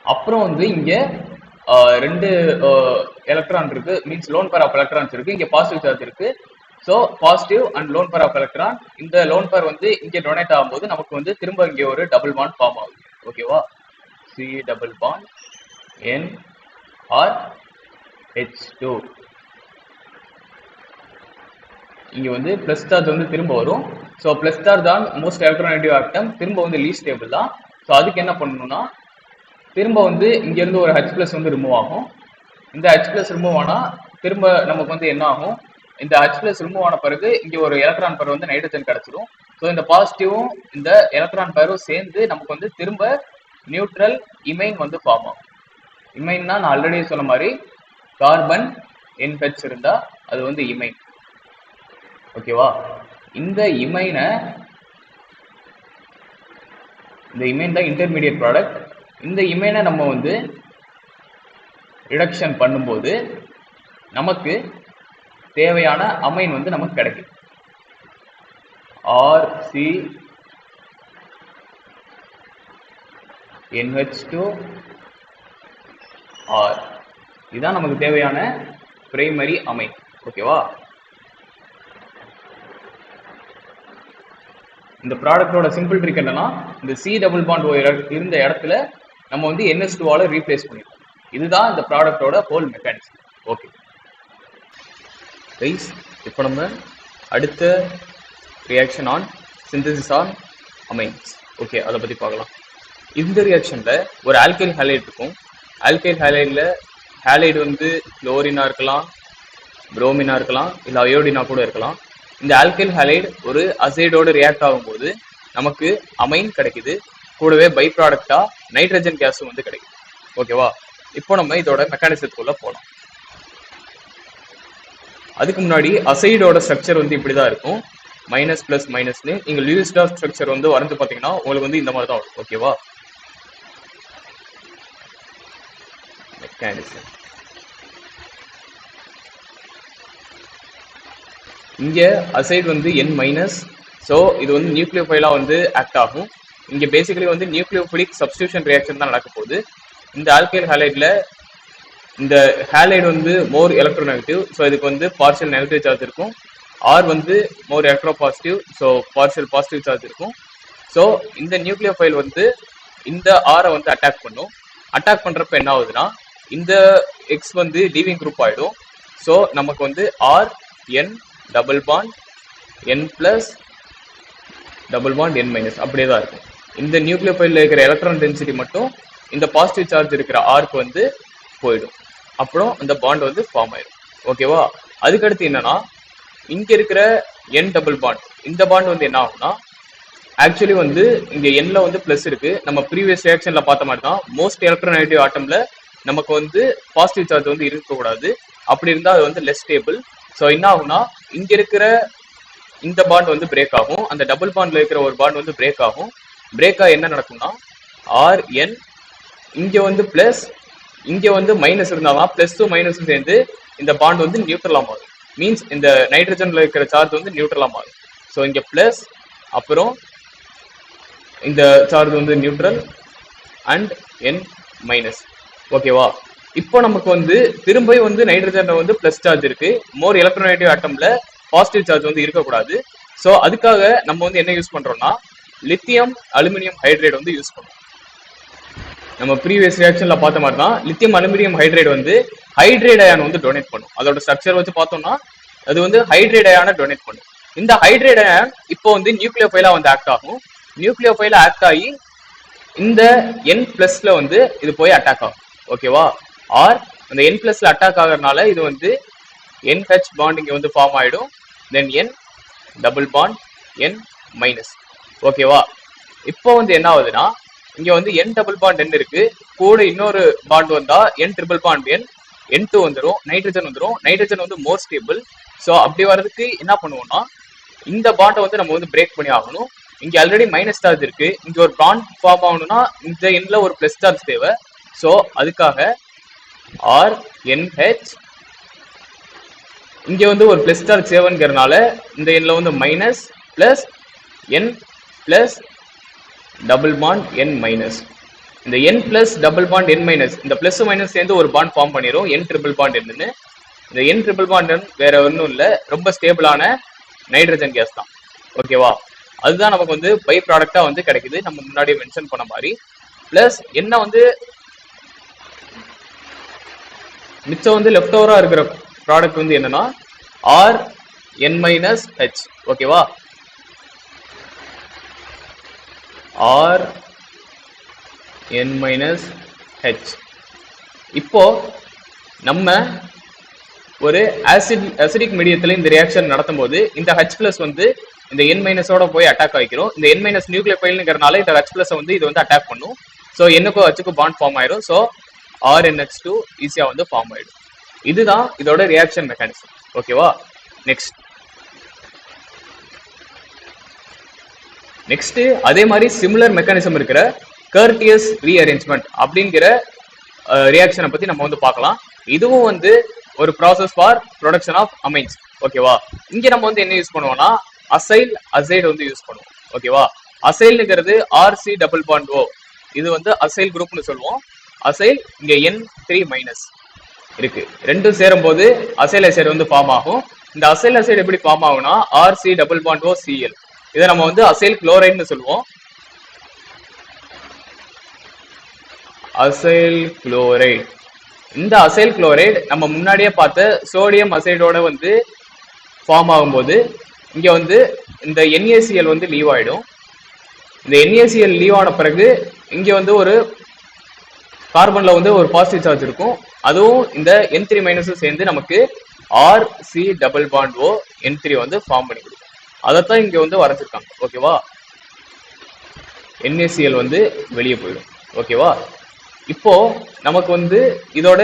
அப்புறம் வந்து இங்கே ரெண்டு எலக்ட்ரான் இருக்கு, means lone pair of electrons இருக்கு. இங்கே பாசிட்டிவ் சார்ஜ் இருக்கு. So positive and lone pair of electron, இந்த லோன் பேர் வந்து இங்கே டொனேட் ஆகும்போது நமக்கு வந்து திரும்ப இங்கே ஒரு டபுள் பாண்ட் ஃபார்ம் ஆகுது. ஓகேவா? C+N(R)H2 இங்கே வந்து ப்ளஸ் சார்ஜ் வந்து திரும்ப வரும். ஸோ ப்ளஸ் சார்ஜ் தான் மோஸ்ட் எலக்ட்ரோநெகட்டிவ் ஆட்டம், திரும்ப வந்து லீஸ்ட் ஸ்டேபிள் தான். ஸோ அதுக்கு என்ன பண்ணணும்னா திரும்ப வந்து இங்கேருந்து ஒரு H+ வந்து ரிமூவ் ஆகும். இந்த H+ ரிமூவ் ஆனால் திரும்ப நமக்கு வந்து என்ன ஆகும், இந்த H+ ரிமூவ் ஆன பிறகு இங்கே ஒரு எலக்ட்ரான் பேர் வந்து நைட்ரஜன் கிடச்சிடும். ஸோ இந்த பாசிட்டிவும் இந்த எலக்ட்ரான் பேரும் சேர்ந்து நமக்கு வந்து திரும்ப நியூட்ரல் இமைன் வந்து ஃபார்ம் ஆகும். இமைன்னா நான் ஆல்ரெடி சொன்ன மாதிரி கார்பன் NH இருந்தால் அது வந்து இமைன். ஓகேவா? இந்த இமைனை இந்த இமைன் தான் இன்டர்மீடியட் ப்ராடக்ட். இந்த இமைனை நம்ம வந்து ரிடக்ஷன் பண்ணும்போது நமக்கு தேவையான அமைன் வந்து நமக்கு கிடைக்கும். RC NH2 R இதுதான் நமக்கு தேவையான பிரைமரி அமைன். ஓகேவா? இந்த ப்ராடக்டோட சிம்பிள் ட்ரிக் என்னன்னா, இந்த C டபுள் பாண்ட் இருந்த இடத்துல நம்ம வந்து NH2 ஆல ரீப்ளேஸ் பண்ணிருக்கோம். இதுதான் இந்த ப்ராடக்டோட ஹோல் மெக்கானிசம். ஓகே கைஸ், இப்போ நம்ம அடுத்த reaction on synthesis on amines. Okay, அதை பற்றி பார்க்கலாம். இந்த ரியாக்ஷனில் ஒரு ஆல்கைல் ஹாலைடு இருக்கும். ஆல்கைல் ஹாலைடில் ஹாலைடு வந்து குளோரினாக இருக்கலாம், புரோமினாக இருக்கலாம், இல்லை அயோடினா கூட இருக்கலாம். இந்த ஆல்கைல் ஹாலைடு ஒரு அசைடோடு ரியாக்ட் ஆகும்போது நமக்கு அமைன் கிடைக்குது. கூடவே பை ப்ராடக்டாக நைட்ரஜன் கேஸும் வந்து கிடைக்குது. ஓகேவா? இப்போ நம்ம இதோட மெக்கானிசத்துக்குள்ள போகலாம். அதுக்கு முன்னாடி அசைடோட ஸ்ட்ரக்சர் வந்து இப்படி தான் இருக்கும், மைனஸ் பிளஸ் மைனஸ்னு. இங்கே லூயிஸ் டாட் ஸ்ட்ரக்சர் வந்து வரைஞ்சு பார்த்தீங்கன்னா உங்களுக்கு வந்து இந்த மாதிரி தான் வரும். ஓகேவா? மெக்கானிசம் இங்கே அசைடு வந்து N-, ஸோ இது வந்து நியூக்ளியோஃபைலாக வந்து ஆக்ட் ஆகும். இங்கே பேசிக்கலி வந்து நியூக்ளியோஃபிலிக் சப்ஸ்டியூஷன் ரியாக்ஷன் தான் நடக்க போகுது. இந்த ஆல்கைல் ஹாலைடில் இந்த ஹாலைடு வந்து மோர் எலக்ட்ரோநெகட்டிவ், ஸோ இதுக்கு வந்து பார்ஷியல் நெகட்டிவ் சார்ஜ் இருக்கும். ஆர் வந்து more electropositive, so partial positive charge இருக்கும். ஸோ இந்த நியூக்ளியோஃபைல் வந்து இந்த ஆரை வந்து அட்டாக் பண்ணும். அட்டாக் பண்ணுறப்ப என்ன ஆகுதுன்னா, இந்த எக்ஸ் வந்து லீவிங் குரூப் ஆகிடும். ஸோ நமக்கு வந்து R N double bond N plus double bond N- அப்படியே தான் இருக்கும். இந்த நியூக்ளியோஃபைலில் இருக்கிற எலக்ட்ரான் டென்சிட்டி மட்டும் இந்த பாசிட்டிவ் சார்ஜ் இருக்கிற ஆர்க்கு வந்து போயிடும். அப்புறம் அந்த பாண்ட் வந்து ஃபார்ம் ஆயிடும். ஓகேவா? அதுக்கடுத்து என்னன்னா, இங்க இருக்கிற N டபுள் பாண்ட், இந்த பாண்ட் வந்து என்ன ஆகும்னா, ஆக்சுவலி வந்து இங்க Nல வந்து பிளஸ் இருக்கு. நம்ம ப்ரீவியஸ் ரியாக்ஷன்ல பார்த்த மாதிரி தான், மோஸ்ட் எலக்ட்ரோநெகட்டிவ் ஆட்டம்ல நமக்கு வந்து பாசிட்டிவ் சார்ஜ் வந்து இருக்கக்கூடாது. அப்படி இருந்தால் அது வந்து லெஸ் ஸ்டேபிள். ஸோ என்ன ஆகும்னா, இங்க இருக்கிற இந்த பாண்ட் வந்து பிரேக் ஆகும். அந்த டபுள் பாண்ட்ல இருக்கிற ஒரு பாண்ட் வந்து பிரேக் ஆகும். பிரேக் ஆகி என்ன நடக்கும்னா, RN இங்க வந்து பிளஸ், இங்க வந்து மைனஸ் இருந்தாதான் பிளஸும் மைனஸும் சேர்ந்து இந்த பாண்ட் வந்து நியூட்ரலா மாறும். மீன்ஸ் இந்த நைட்ரஜன்ல இருக்கிற சார்ஜ் வந்து நியூட்ரலா மாறும். ஸோ இங்க பிளஸ், அப்புறம் இந்த சார்ஜ் வந்து நியூட்ரல் அண்ட் N-. ஓகேவா? இப்போ நமக்கு வந்து திரும்ப வந்து நைட்ரஜன்ல வந்து பிளஸ் சார்ஜ் இருக்கு. மோர் எலக்ட்ரோநெகட்டிவ் ஆட்டம்ல பாசிட்டிவ் சார்ஜ் வந்து இருக்கக்கூடாது. ஸோ அதுக்காக நம்ம வந்து என்ன யூஸ் பண்றோம்னா, லித்தியம் அலுமினியம் ஹைட்ரேட் வந்து யூஸ் பண்ணுவோம். நம்ம ப்ரீவியஸ் ரியாக்ஷன்ல பார்த்த மாதிரி தான், லித்தியம் அலுமினியம் ஹைட்ரேட் வந்து ஹைட்ரேட் அயான் வந்து டொனேட் பண்ணும். அதோட ஸ்ட்ரக்சர் வச்சு பார்த்தோம்னா அது வந்து ஹைட்ரேட் அயான டொனேட் பண்ணும். இந்த ஹைட்ரேட் அயான் இப்போ வந்து நியூக்ளியோஃபைலா வந்து ஆக்ட் ஆகும். நியூக்ளியோஃபைலா ஆக்ட் ஆகி இந்த N+ல வந்து இது போய் அட்டாக் ஆகும். ஓகேவா? ஆர் அந்த N+ல அட்டாக் ஆகிறதுனால இது வந்து NH பாண்ட் இங்க வந்து ஃபார்ம் ஆயிடும். தென் N டபுள் பாண்ட் N-. ஓகேவா? இப்போ வந்து என்ன ஆகுதுன்னா, இங்க வந்து N டபுள் பாண்ட் N இருக்கு, கூட இன்னொரு பாண்ட் வந்தா N ட்ரிபிள் பாண்ட் N2 வந்துடும், நைட்ரஜன் வந்துடும். நைட்ரஜன் வந்து மோர் ஸ்டேபிள். ஸோ அப்படி வர்றதுக்கு என்ன பண்ணுவோம்னா, இந்த பாண்டை வந்து நம்ம வந்து பிரேக் பண்ணி ஆகணும். இங்க ஆல்ரெடி மைனஸ் சார்ஜ் இருக்கு, இங்க ஒரு பாண்ட் ஃபார்ம் ஆகணும்னா இந்த எண்ட்ல ஒரு பிளஸ் சார்ஜ் தேவை. ஸோ அதுக்காக RNH இங்க வந்து ஒரு பிளஸ் சார்ஜ் தேவைங்கிறதுனால இந்த எண்ட்ல வந்து minus plus N plus double bond N-. இந்த N plus double bond N-, இந்த பிளஸ் மைனஸ் சேர்ந்து ஒரு பாண்ட் ஃபார்ம் பண்ணிடும், N ட்ரிபிள் பாண்ட் N. இந்த N ட்ரிபிள் பாண்ட் N வேற ஒன்றும் இல்லை, ரொம்ப ஸ்டேபிளான நைட்ரஜன் கேஸ் தான். ஓகேவா? அதுதான் நமக்கு வந்து பை ப்ராடக்டா வந்து கிடைக்குது, நம்ம முன்னாடியே மென்ஷன் பண்ண மாதிரி. பிளஸ் என்ன வந்து மிச்சம் வந்து லெஃப்ட் ஓவரா இருக்கிற ப்ராடக்ட் வந்து என்னன்னா RN-H. ஓகேவா? RN-H. இப்போ நம்ம ஒரு அசிடிக் மீடியத்துல இந்த ரியாக்ஷன் நடத்தும் போது இந்த H+ வந்து இந்த N- ஓட போய் அட்டாக் ஆகிக்கிறோம். இந்த N- நியூக்ளியோஃபைல்ங்கிறதுனால இந்த H+ வந்து இது வந்து அட்டாக் பண்ணும். ஸோ N-க்கும் H-க்கும் பாண்ட் ஃபார்ம் ஆயிடும். ஸோ RNH2 ஈஸியா வந்து ஃபார்ம் ஆயிடும். இதுதான் இதோட ரியாக்ஷன் மெக்கானிசம். ஓகேவா? நெக்ஸ்ட் நெக்ஸ்ட் அதே மாதிரி சிமிலர் மெக்கானிசம் இருக்கிற கர்டியஸ் ரீஅரேஞ்ச்மெண்ட் அப்படிங்கிற ரியாக்ஷனை பத்தி நம்ம வந்து பார்க்கலாம். இதுவும் வந்து ஒரு process for production of amines. ஓகேவா, இங்க நம்ம வந்து என்ன யூஸ் பண்ணுவோம்னா அசைல் அசைடு வந்து யூஸ் பண்ணுவோம். ஓகேவா, அசைல்ங்கிறது RC டபுள் பாண்ட் O, இது வந்து அசைல் குரூப்னு சொல்லுவோம். அசைல் இங்க N3- இருக்கு, ரெண்டும் சேரும் போது அசைல் அசைடு வந்து ஃபார்ம் ஆகும். இந்த அசைல் அசைடு எப்படி ஃபார்ம் ஆகும்னா RC double bond O Cl, இதை நம்ம வந்து அசைல் குளோரைடுன்னு சொல்லுவோம். அசைல் குளோரைடு, இந்த அசைல் குளோரைடு நம்ம முன்னாடியே பார்த்த சோடியம் அசைடோட வந்து ஃபார்ம் ஆகும்போது இங்க வந்து இந்த NaCl வந்து லீவ் ஆயிடும். இந்த NaCl லீவ் ஆன பிறகு இங்க வந்து ஒரு கார்பன்ல வந்து ஒரு பாசிட்டிவ் சார்ஜ் இருக்கும். அதுவும் இந்த N3- சேர்ந்து நமக்கு RC double bond O N3 வந்து ஃபார்ம் பண்ணி கொடுக்கும். அதைத்தான் இங்க வந்து வரைஞ்சிருக்காங்க. ஓகேவா, NaCl வந்து வெளியே போயிடும். ஓகேவா, இப்போ நமக்கு வந்து இதோட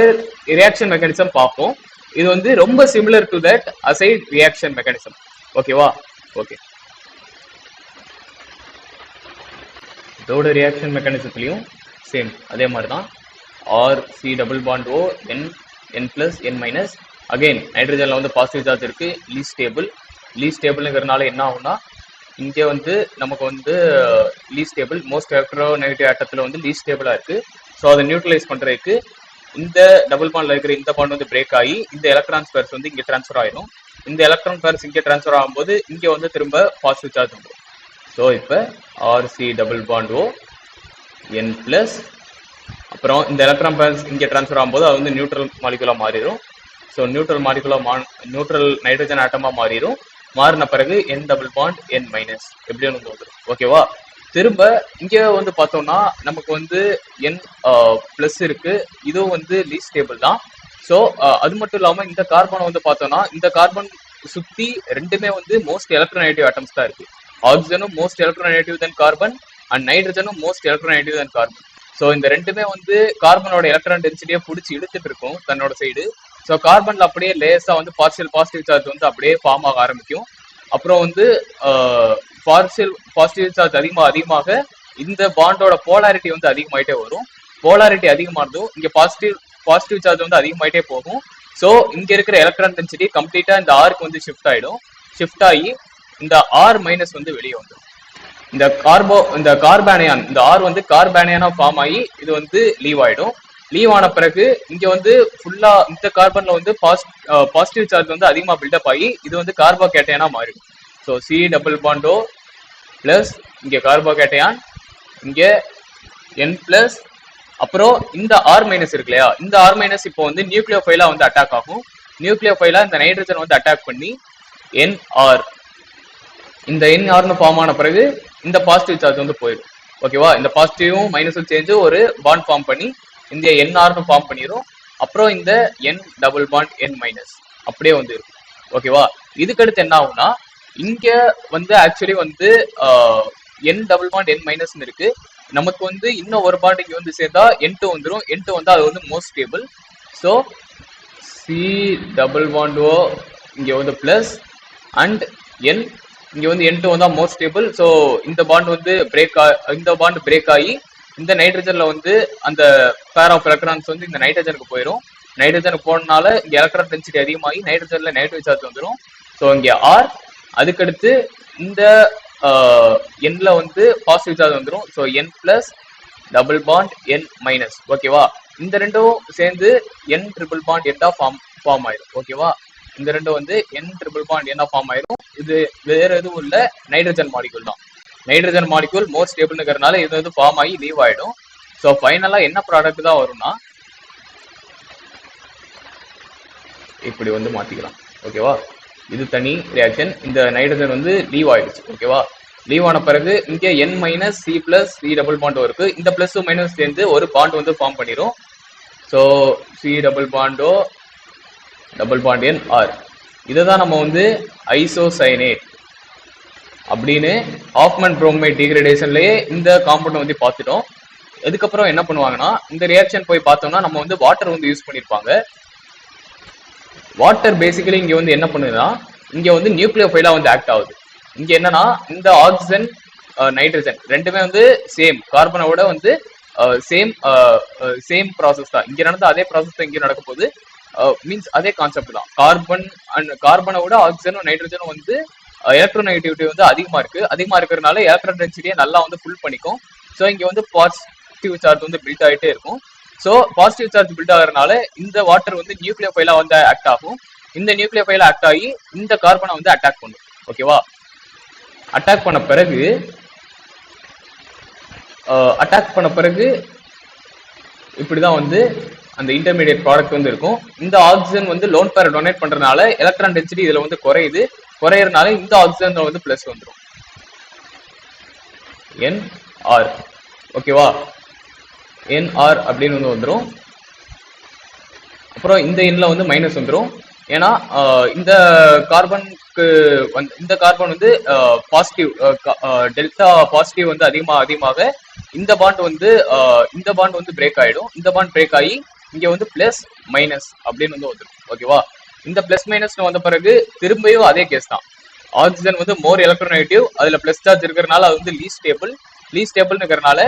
ரியாக்ஷன் மெக்கானிசம் பார்ப்போம். இது வந்து ரொம்ப similar to that azide reaction mechanism. ஓகேவா, ஓகே, இதோட ரியாக்ஷன் மெக்கானிசத்துலயும் சேம் அதே மாதிரி தான். RC double bond O N+N-. Again நைட்ரஜன்ல வந்து பாசிட்டிவ் சார்ஜ் இருக்கு, லீஸ்ட் ஸ்டேபிள். லீஸ்ட் ஸ்டேபிள்ங்கிறதுனால என்ன ஆகும்னா இங்க வந்து நமக்கு வந்து least stable, most electronegative ஆட்டத்துல வந்து லீஸ்ட் ஸ்டேபிளா இருக்கு. ஸோ அதை நியூட்ரலைஸ் பண்றதுக்கு இந்த டபுள் பாண்ட்ல இருக்கிற இந்த பாண்ட் வந்து பிரேக் ஆகி இந்த எலக்ட்ரான் ஸ்பேர்ஸ் வந்து இங்க டிரான்ஸ்ஃபர் ஆயிடும். இந்த எலக்ட்ரான் ஸ்பேர்ஸ் இங்க டிரான்ஸ்ஃபர் ஆகும்போது இங்க வந்து திரும்ப பாசிட்டிவ் சார்ஜ் வந்துடும். ஸோ இப்போ RC double bond O N+, அப்புறம் இந்த எலக்ட்ரான் பேர்ஸ் இங்கே டிரான்ஸ்ஃபர் ஆகும்போது அது வந்து நியூட்ரல் மாலிகுலா மாறிடும். ஸோ நியூட்ரல் மாலிகுலா நியூட்ரல் நைட்ரஜன் ஆட்டமா மாறிடும். மாறின பிறகு N டபுள் பாண்ட் N- எப்படி வந்து வந்துடும். ஓகேவா, திரும்ப இங்க வந்து பார்த்தோம்னா நமக்கு வந்து N+ இருக்கு, இதுவும் வந்து லீஸ்ட் ஸ்டேபிள் தான். ஸோ அது மட்டும் இல்லாம இந்த கார்பனை வந்து பார்த்தோம்னா இந்த கார்பன் சுத்தி ரெண்டுமே வந்து மோஸ்ட் எலக்ட்ரோநெகட்டிவ் ஆட்டம்ஸ் தான் இருக்கு. ஆக்சிஜனும் most electronegative then carbon and நைட்ரஜனும் most electronegative then carbon. So இந்த ரெண்டுமே வந்து கார்பனோட எலக்ட்ரான் டென்சிட்டியை பிடிச்சி இழுத்துட்டு இருக்கும் தன்னோட சைடு. ஸோ கார்பன்ல அப்படியே லேஸா வந்து பார்ஷியல் பாசிட்டிவ் சார்ஜ் வந்து அப்படியே ஃபார்ம் ஆக ஆரம்பிக்கும். அப்புறம் வந்து பார்ஷியல் பாசிட்டிவ் சார்ஜ் அதிகமாக இந்த பாண்டோட போலாரிட்டி வந்து அதிகமாயிட்டே வரும். போலாரிட்டி அதிகமானதும் இங்க பாசிட்டிவ் சார்ஜ் வந்து அதிகமாயிட்டே போகும். ஸோ இங்க இருக்கிற எலக்ட்ரான் டென்சிட்டி கம்ப்ளீட்டா இந்த ஆருக்கு வந்து ஷிஃப்ட் ஆயிடும். ஷிஃப்ட் ஆகி இந்த R- வந்து வெளியே வந்துடும். இந்த கார்பானியான், இந்த R வந்து கார்பானியானா ஃபார்ம் ஆகி இது வந்து லீவ் ஆயிடும். லீவ் ஆன பிறகு இங்க வந்து ஃபுல்லா இந்த கார்பன்ல வந்து பாசிட்டிவ் சார்ஜ் வந்து அதிகமா பில்டப் ஆகி இது வந்து கார்போகேட்டையானா மாறிடும். So C double bond O plus இங்க கார்போகேட்டையான், இங்க N+, அப்புறம் இந்த R- இருக்கு இல்லையா, இந்த R- இப்போ வந்து நியூக்ளியோஃபைலா வந்து அட்டாக் ஆகும். நியூக்ளியோஃபைலா இந்த நைட்ரஜன் வந்து அட்டாக் பண்ணி NR, இந்த NR ஃபார்ம் ஆன பிறகு இந்த பாசிட்டிவ் சார்ஜ் வந்து போயிடும். ஓகேவா, இந்த பாசிட்டிவும் மைனஸும் சேர்ந்து ஒரு பாண்ட் ஃபார்ம் பண்ணி இந்த NR ஃபார்ம் பண்ணிடும். அப்புறம் இந்த N டபுள் பாண்ட் N- அப்படியே வந்து இருக்கும். ஓகேவா, இதுக்கடுத்து என்ன ஆகும்னா இங்க வந்து ஆக்சுவலி வந்து N டபுள் பாண்ட் N- இருக்கு. நமக்கு வந்து இன்னும் ஒரு பாண்ட் இங்க வந்து சேர்ந்தா N2 வந்துடும். N2 வந்து அது வந்து most stable. So C double bond O இங்க வந்து பிளஸ் அண்ட் N, இங்க வந்து N2 வந்தா மோஸ்ட் ஸ்டேபிள். ஸோ இந்த பாண்ட் வந்து பிரேக் ஆகி இந்த நைட்ரஜன்ல வந்து அந்த பேர் ஆஃப் எலக்ட்ரான்ஸ் வந்து இந்த நைட்ரஜனுக்கு போயிடும். நைட்ரஜனுக்கு போனதுனால இங்க எலக்ட்ரான் டென்சிட்டி அதிகமாகி நைட்ரஜன்ல நெகட்டிவ் சார்ஜ் வந்துடும். ஸோ இங்க R, அதுக்கடுத்து இந்த Nல வந்து பாசிட்டிவ் சார்ஜ் வந்துடும். So N+ double bond N-. ஓகேவா, இந்த ரெண்டும் சேர்ந்து N triple bond N form ஆயிடும். ஓகேவா, இந்த ரெண்டும் வந்து N triple bond N form ஆயிடும். இது வேற எதுவும் இல்ல, நைட்ரஜன் மாலிகுல் தான். நைட்ரஜன் மாலிகுல் மோஸ்ட் ஸ்டேபிள்ங்கிறதுனால இது வந்து ஃபார்ம் ஆகி லீவ் ஆயிடும். ஸோ ஃபைனலா என்ன ப்ராடக்ட் தான் வரும்னா இப்படி வந்து மாத்திக்கலாம். ஓகேவா, இது தனி ரியாக்ஷன். இந்த நைட்ரஜன் வந்து லீவ் ஆயிடுச்சு. ஓகேவா, லீவ் ஆன பிறகு இங்க N- C+C டபுள் பாண்ட் இருக்கு. இந்த பிளஸ் மைனஸ் சேர்ந்து ஒரு பாண்ட் வந்து ஃபார்ம் பண்ணிடும். So C double bond O double bond N-R, இதை தான் நம்ம வந்து ஐசோசைனேட் அப்படின்னு ஆஃப்மன் புரோமைட் டிகிரேடேஷன்லயே இந்த காம்பவுண்ட் வந்து பார்த்துட்டோம். அதுக்கப்புறம் என்ன பண்ணுவாங்கன்னா இந்த ரியாக்ஷன் போய் பார்த்தோம்னா நம்ம வந்து வாட்டர் வந்து யூஸ் பண்ணியிருப்பாங்க. வாட்டர் பேசிக்கலி இங்க வந்து என்ன பண்ணுதுன்னா இங்க வந்து நியூக்ளியோஃபைலா வந்து ஆக்ட் ஆகுது. இங்க என்னன்னா இந்த ஆக்சிஜன் நைட்ரஜன் ரெண்டுமே வந்து சேம் கார்பனை விட வந்து சேம் ப்ராசஸ் தான். இங்க நடந்த அதே ப்ராசஸ் தான் இங்க நடக்க போகுது. மீன்ஸ் அதே கான்செப்ட் தான். கார்பன் அண்ட் கார்பனை விட ஆக்சிஜனும் நைட்ரஜனும் வந்து எலக்ட்ரோநெகட்டிவிட்டி வந்து அதிகமா இருக்கிறதுனால எலக்ட்ரான் டென்சிட்டியை நல்லா வந்து ஃபுல் பண்ணிக்கும். ஸோ இங்க வந்து பாசிட்டிவ் சார்ஜ் வந்து பில்ட் ஆகிட்டே இருக்கும். ஸோ பாசிட்டிவ் சார்ஜ் பில்ட் ஆகிறதுனால இந்த வாட்டர் வந்து நியூக்ளியோஃபைலா வந்து ஆக்ட் ஆகும். இந்த நியூக்ளியோஃபைலா ஆக்ட் ஆகி இந்த கார்பனை வந்து அட்டாக் பண்ணும். ஓகேவா? அட்டாக் பண்ண பிறகு இப்படிதான் வந்து அந்த இன்டர்மீடியட் ப்ராடக்ட் வந்து இருக்கும். இந்த ஆக்சிஜன் வந்து லோன் பேர் டொனேட் பண்றதுனால எலக்ட்ரான் டென்சிட்டி இதுல வந்து குறையறதுனால இந்த ஆக்சிஜன் வந்து பிளஸ் வந்துடும், NR. ஓகேவா? NR அப்படின்னு வந்து வந்துடும். அப்புறம் இந்த எண்ணில் வந்து மைனஸ் வந்துடும். ஏன்னா இந்த கார்பனுக்கு வந்து இந்த கார்பன் வந்து பாசிட்டிவ் டெல்டா பாசிட்டிவ் வந்து அதிகமாக இந்த பாண்ட் வந்து பிரேக் ஆயிடும். இந்த பாண்ட் பிரேக் ஆகி இங்க வந்து பிளஸ் மைனஸ் அப்படின்னு வந்து வந்துடும். ஓகேவா? இந்த பிளஸ் மைனஸ் வந்த பிறகு திரும்பியும் அதே கேஸ் தான். ஆக்சிஜன் வந்து மோர் எலக்ட்ரோநெகட்டிவ், அதுல பிளஸ் சார்ஜ் இருக்கிறதுனால அது வந்து லீஸ்ட் ஸ்டேபிள்னு இருக்கிறதுனால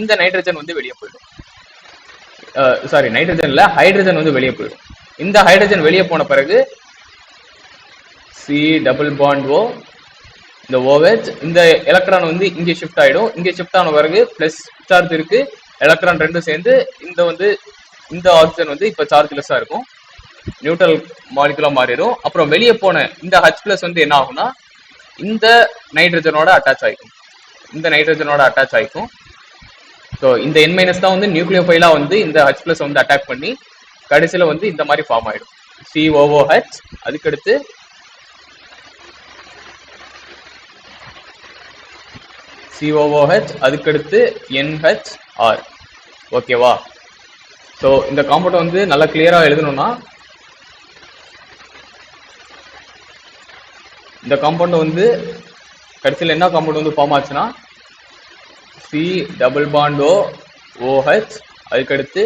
இந்த நைட்ரஜன் வந்து வெளியே போயிடும். சாரி, நைட்ரஜன்ல ஹைட்ரஜன் வந்து வெளியே போயிடும். இந்த ஹைட்ரஜன் வெளியே போன பிறகு C டபுள் பாண்ட் O, இந்த OH, இந்த எலக்ட்ரான் வந்து இங்கே ஷிஃப்ட் ஆயிடும். இங்கே ஷிஃப்ட் ஆன பிறகு பிளஸ் சார்ஜ் இருக்கு, எலக்ட்ரான் ரெண்டும் சேர்ந்து இந்த ஆக்சிஜன் வந்து இப்ப சார்ஜ்லெஸ்ஸா இருக்கும், நியூட்ரல் மாலிகுலா மாறிடும். அப்புறம் வெளியே போன இந்த H+ வந்து என்ன ஆகும்னா இந்த நைட்ரஜனோட அட்டாச் ஆயிக்கும். ஸோ இந்த N- தான் வந்து நியூக்ளியோஃபைலா வந்து இந்த H+ வந்து அட்டாக் பண்ணி கடைசியில வந்து இந்த மாதிரி ஃபார்ம் ஆயிடும், COOH. அதுக்கடுத்து COOH, அதுக்கடுத்து NHR. ஓகேவா? ஸோ இந்த காம்பவுண்ட் வந்து நல்லா கிளியரா எழுதணும்னா இந்த காம்பவுண்ட் வந்து கடைசியில் என்ன காம்பவுண்ட் வந்து ஃபார்ம் ஆச்சுன்னா C double bond O, OH, அதுக்கடுத்து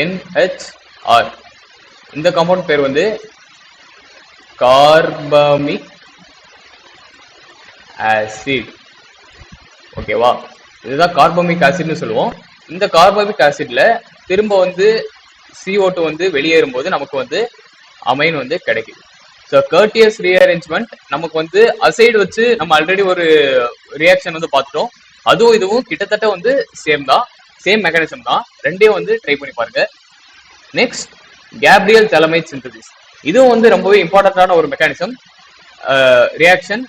NHR. இந்த காம்பவுண்ட் பேர் வந்து கார்பமிக் ஆசிட். ஓகேவா? இதுதான் கார்பமிக் ஆசிட்னு சொல்லுவோம். இந்த கார்பமிக் ஆசிட்ல திரும்ப வந்து CO2 வந்து வெளியேறும் போது நமக்கு வந்து அமைன் வந்து கிடைக்குது. ஸோ கர்டியஸ் ரீஅரேஞ்ச்மெண்ட் நமக்கு வந்து அசைடு வச்சு நம்ம ஆல்ரெடி ஒரு ரியாக்ஷன் வந்து பார்த்துட்டோம். அதுவும் இதுவும் கிட்டத்தட்ட வந்து சேம் மெக்கானிசம் தான். ரெண்டையும் வந்து ட்ரை பண்ணி பாருங்க. Next, Gabriel தாலமைட் synthesis. இதுவும் வந்து ரொம்பவே இம்பார்ட்டன்டான ஒரு மெக்கானிசம் ரியாக்ஷன்.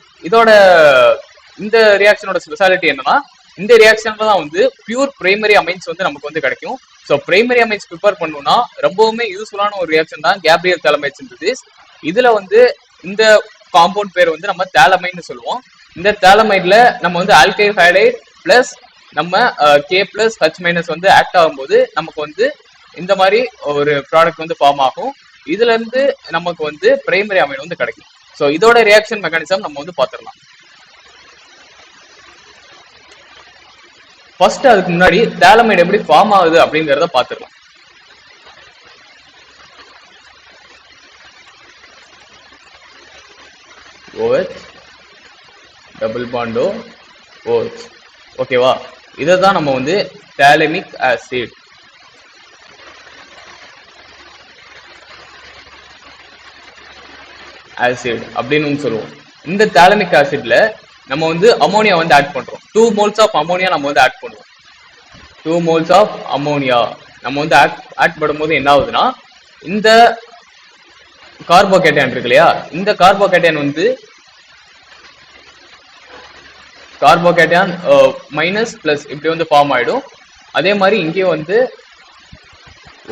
இந்த ரியாக்ஷனோட ஸ்பெஷாலிட்டி என்னன்னா இந்த ரியாக்ஷன்ல தான் வந்து பியூர் பிரைமரி அமைன்ஸ் வந்து நமக்கு வந்து கிடைக்கும். ஸோ பிரைமரி அமைன்ஸ் ப்ரிப்பேர் பண்ணணும்னா ரொம்பவுமே யூஸ்ஃபுல்லான ஒரு ரியாக்ஷன் தான் கேப்ரியல் தாலமைட் சிந்தசிஸ். இதுல வந்து இந்த காம்பவுண்ட் பேர் வந்து நம்ம தாலமைன்னு சொல்லுவோம். இந்த தாலமைட்ல நம்ம வந்து ஆல்கைல் ஹைடைட் பிளஸ் நம்ம K+H- வந்து ஆக்ட் ஆகும்போது நமக்கு வந்து இந்த மாதிரி ஒரு ப்ராடக்ட் வந்து ஃபார்ம் ஆகும். இதுல இருந்து நமக்கு வந்து பிரைமரி அமைன் வந்து கிடைக்கும். ஸோ இதோட ரியாக்ஷன் மெக்கானிசம் நம்ம வந்து பார்த்துடலாம். ஃபர்ஸ்ட் அதுக்கு முன்னாடி தாலமைட் எப்படி ஃபார்ம் ஆகுது அப்படிங்கிறத பார்த்துடலாம். OH double bond O, OH. ஓகேவா? இதை தான் நம்ம வந்து தாலமிக் ஆசிட் அப்படின்னு சொல்லுவோம். இந்த தாலமிக் ஆசிட்ல நம்ம வந்து அமோனியா வந்து ஆட் பண்றோம். 2 moles ஆஃப் அமோனியா நம்ம வந்து ஆட் பண்ணுவோம். 2 moles ஆஃப் அமோனியா நம்ம வந்து ஆட் பண்ணும்போது என்ன ஆகுதுன்னா இந்த கார்போகேட்டையான் இருக்கு இல்லையா, இந்த கார்போகேட்டையான் வந்து கார்போகேட்டையான் மைனஸ் பிளஸ் இப்படி வந்து ஃபார்ம் ஆயிடும். அதே மாதிரி இங்கேயும் வந்து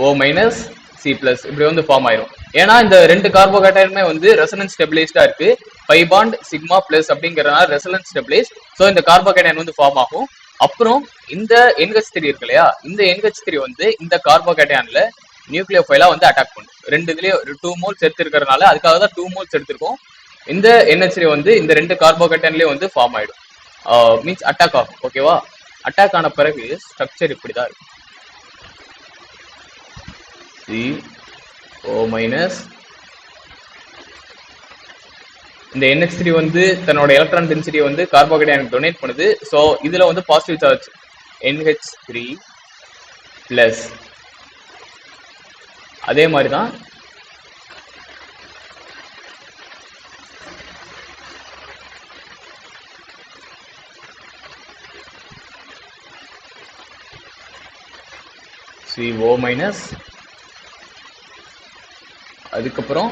O-C+ இப்படி வந்து ஃபார்ம் ஆயிடும். ஏன்னா இந்த ரெண்டு கார்போகேட்டையானுமே வந்து ரெசனன்ஸ் ஸ்டெபிலைஸ்டா இருக்கு. பை பாண்ட் சிக்மா பிளஸ் அப்படிங்கறதுனால ரெசனன்ஸ் ஸ்டெபிலைஸ். ஸோ இந்த கார்போகேட்டையான் வந்து ஃபார்ம் ஆகும். அப்புறம் இந்த NH3 இருக்கு இல்லையா, இந்த NH3 வந்து இந்த கார்போகேட்டையான்ல நியூக்ளியோஃபைலா வந்து அட்டாக் பண்ணும். ரெண்டு இதுலயும் 2 moles எடுத்திருக்கிறதுனால அதுக்காக தான் 2 moles எடுத்திருக்கோம். இந்த NH3 வந்து இந்த ரெண்டு கார்போகேட்டையான்லயே வந்து ஃபார்ம் ஆயிடும், மீன்ஸ் அட்டாக் ஆகும். ஓகேவா? அட்டாக் ஆன பிறகு ஸ்ட்ரக்சர் இப்படிதான் இருக்கும். CO- இந்த NH3 வந்து தன்னோட எலக்ட்ரான் டென்சிட்டியை வந்து கார்போகேட்டையானுக்கு டொனேட் பண்ணுது. ஸோ இதுல வந்து பாசிட்டிவ் சார்ஜ் NH3 பிளஸ், அதே மாதிரி தான் CO மைனஸ், அதுக்கப்புறம்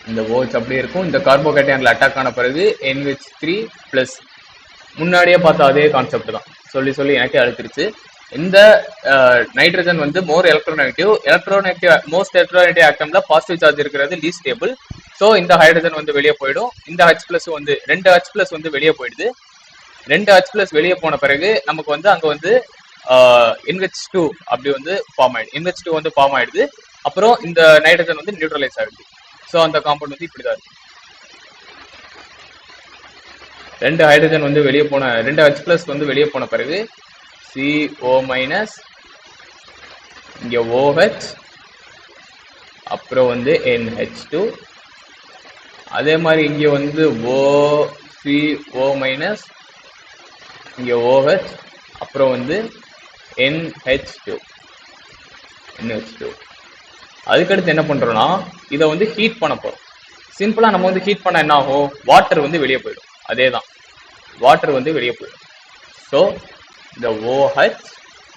இந்த OH அப்படியே இருக்கும். இந்த கார்போகேட்டையான்ல அட்டாக் ஆன பிறகு NH3 பிளஸ், முன்னாடியே பார்த்த அதே கான்செப்ட் தான். சொல்லி சொல்லி எனக்கே அழுத்திருச்சு. இந்த நைட்ரஜன் வந்து மோஸ்ட் எலக்ட்ரோநெகட்டிவ் ஆட்டம்ல பாசிட்டிவ் சார்ஜ் இருக்கிறது லீஸ்ட் ஸ்டேபிள். ஸோ இந்த ஹைட்ரஜன் வந்து வெளியே போயிடும். இந்த H பிளஸ் வந்து 2 H பிளஸ் வந்து வெளியே போயிடுது. 2 H பிளஸ் வெளியே போன பிறகு நமக்கு வந்து அங்க வந்து NH2 அப்படி வந்து ஃபார்ம் ஆயிடுது. NH2 வந்து ஃபார்ம் ஆயிடுது. அப்புறம் இந்த நைட்ரஜன் வந்து நியூட்ரலைஸ் ஆயிடுது. ஸோ அந்த காம்பவுண்ட் வந்து இப்படிதான் இருக்கு. 2 ஹைட்ரஜன் வந்து வெளியே போன 2 H பிளஸ் வந்து வெளியே போன பிறகு CO மைனஸ், இங்க OH, அப்புறம் வந்து NH2, அதே மாதிரி இங்க வந்து CO மைனஸ், இங்க OH, அப்புறம் வந்து NH2. அதுக்கடுத்து என்ன பண்றோம்னா இதை வந்து ஹீட் பண்ண போறோம். சிம்பிளா நம்ம வந்து ஹீட் பண்ண என்ன ஆகும், வாட்டர் வந்து வெளியே போயிடும். அதே தான், வாட்டர் வந்து வெளியே போயிடும். ஸோ இந்த OH,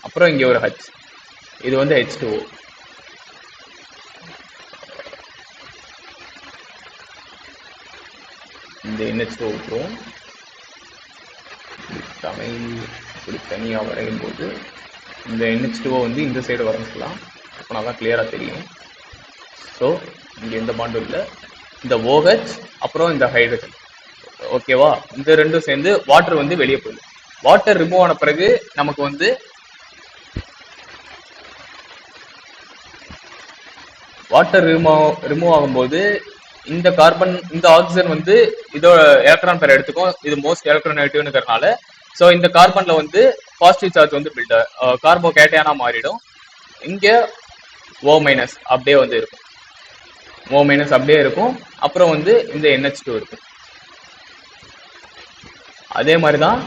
அப்புறம் இங்க ஒரு H, இது வந்து H2O. இந்த NH2 விட்டுரும். இப்படி தனியா வரையும் போது இந்த NH2O வந்து இந்த சைடு வரைஞ்சிக்கலாம். அப்போ நல்லா கிளியரா தெரியும். ஸோ இங்க எந்த பாண்டும் இல்லை. இந்த OH, அப்புறம் இந்த ஹைட்ரஜன், ஓகேவா, இந்த ரெண்டும் சேர்ந்து வாட்டர் வந்து வெளியே போயிடும். வாட்டர் ரிமூவ் ஆன பிறகு நமக்கு வந்து வாட்டர் ரிமூவ் ஆகும்போது இந்த கார்பன், இந்த ஆக்சிஜன் வந்து இதோட எலக்ட்ரான் பேர் எடுத்துக்கும். இது மோஸ்ட் எலக்ட்ரோநெகட்டிவ்னுங்கிறதுனால ஸோ இந்த கார்பன்ல வந்து பாசிட்டிவ் சார்ஜ் வந்து கார்போகேட்டையானா மாறிடும். இங்க O மைனஸ் அப்படியே வந்து இருக்கும். O மைனஸ் அப்படியே இருக்கும். அப்புறம் வந்து இந்த NH2 இருக்கும். அதே மாதிரி தான்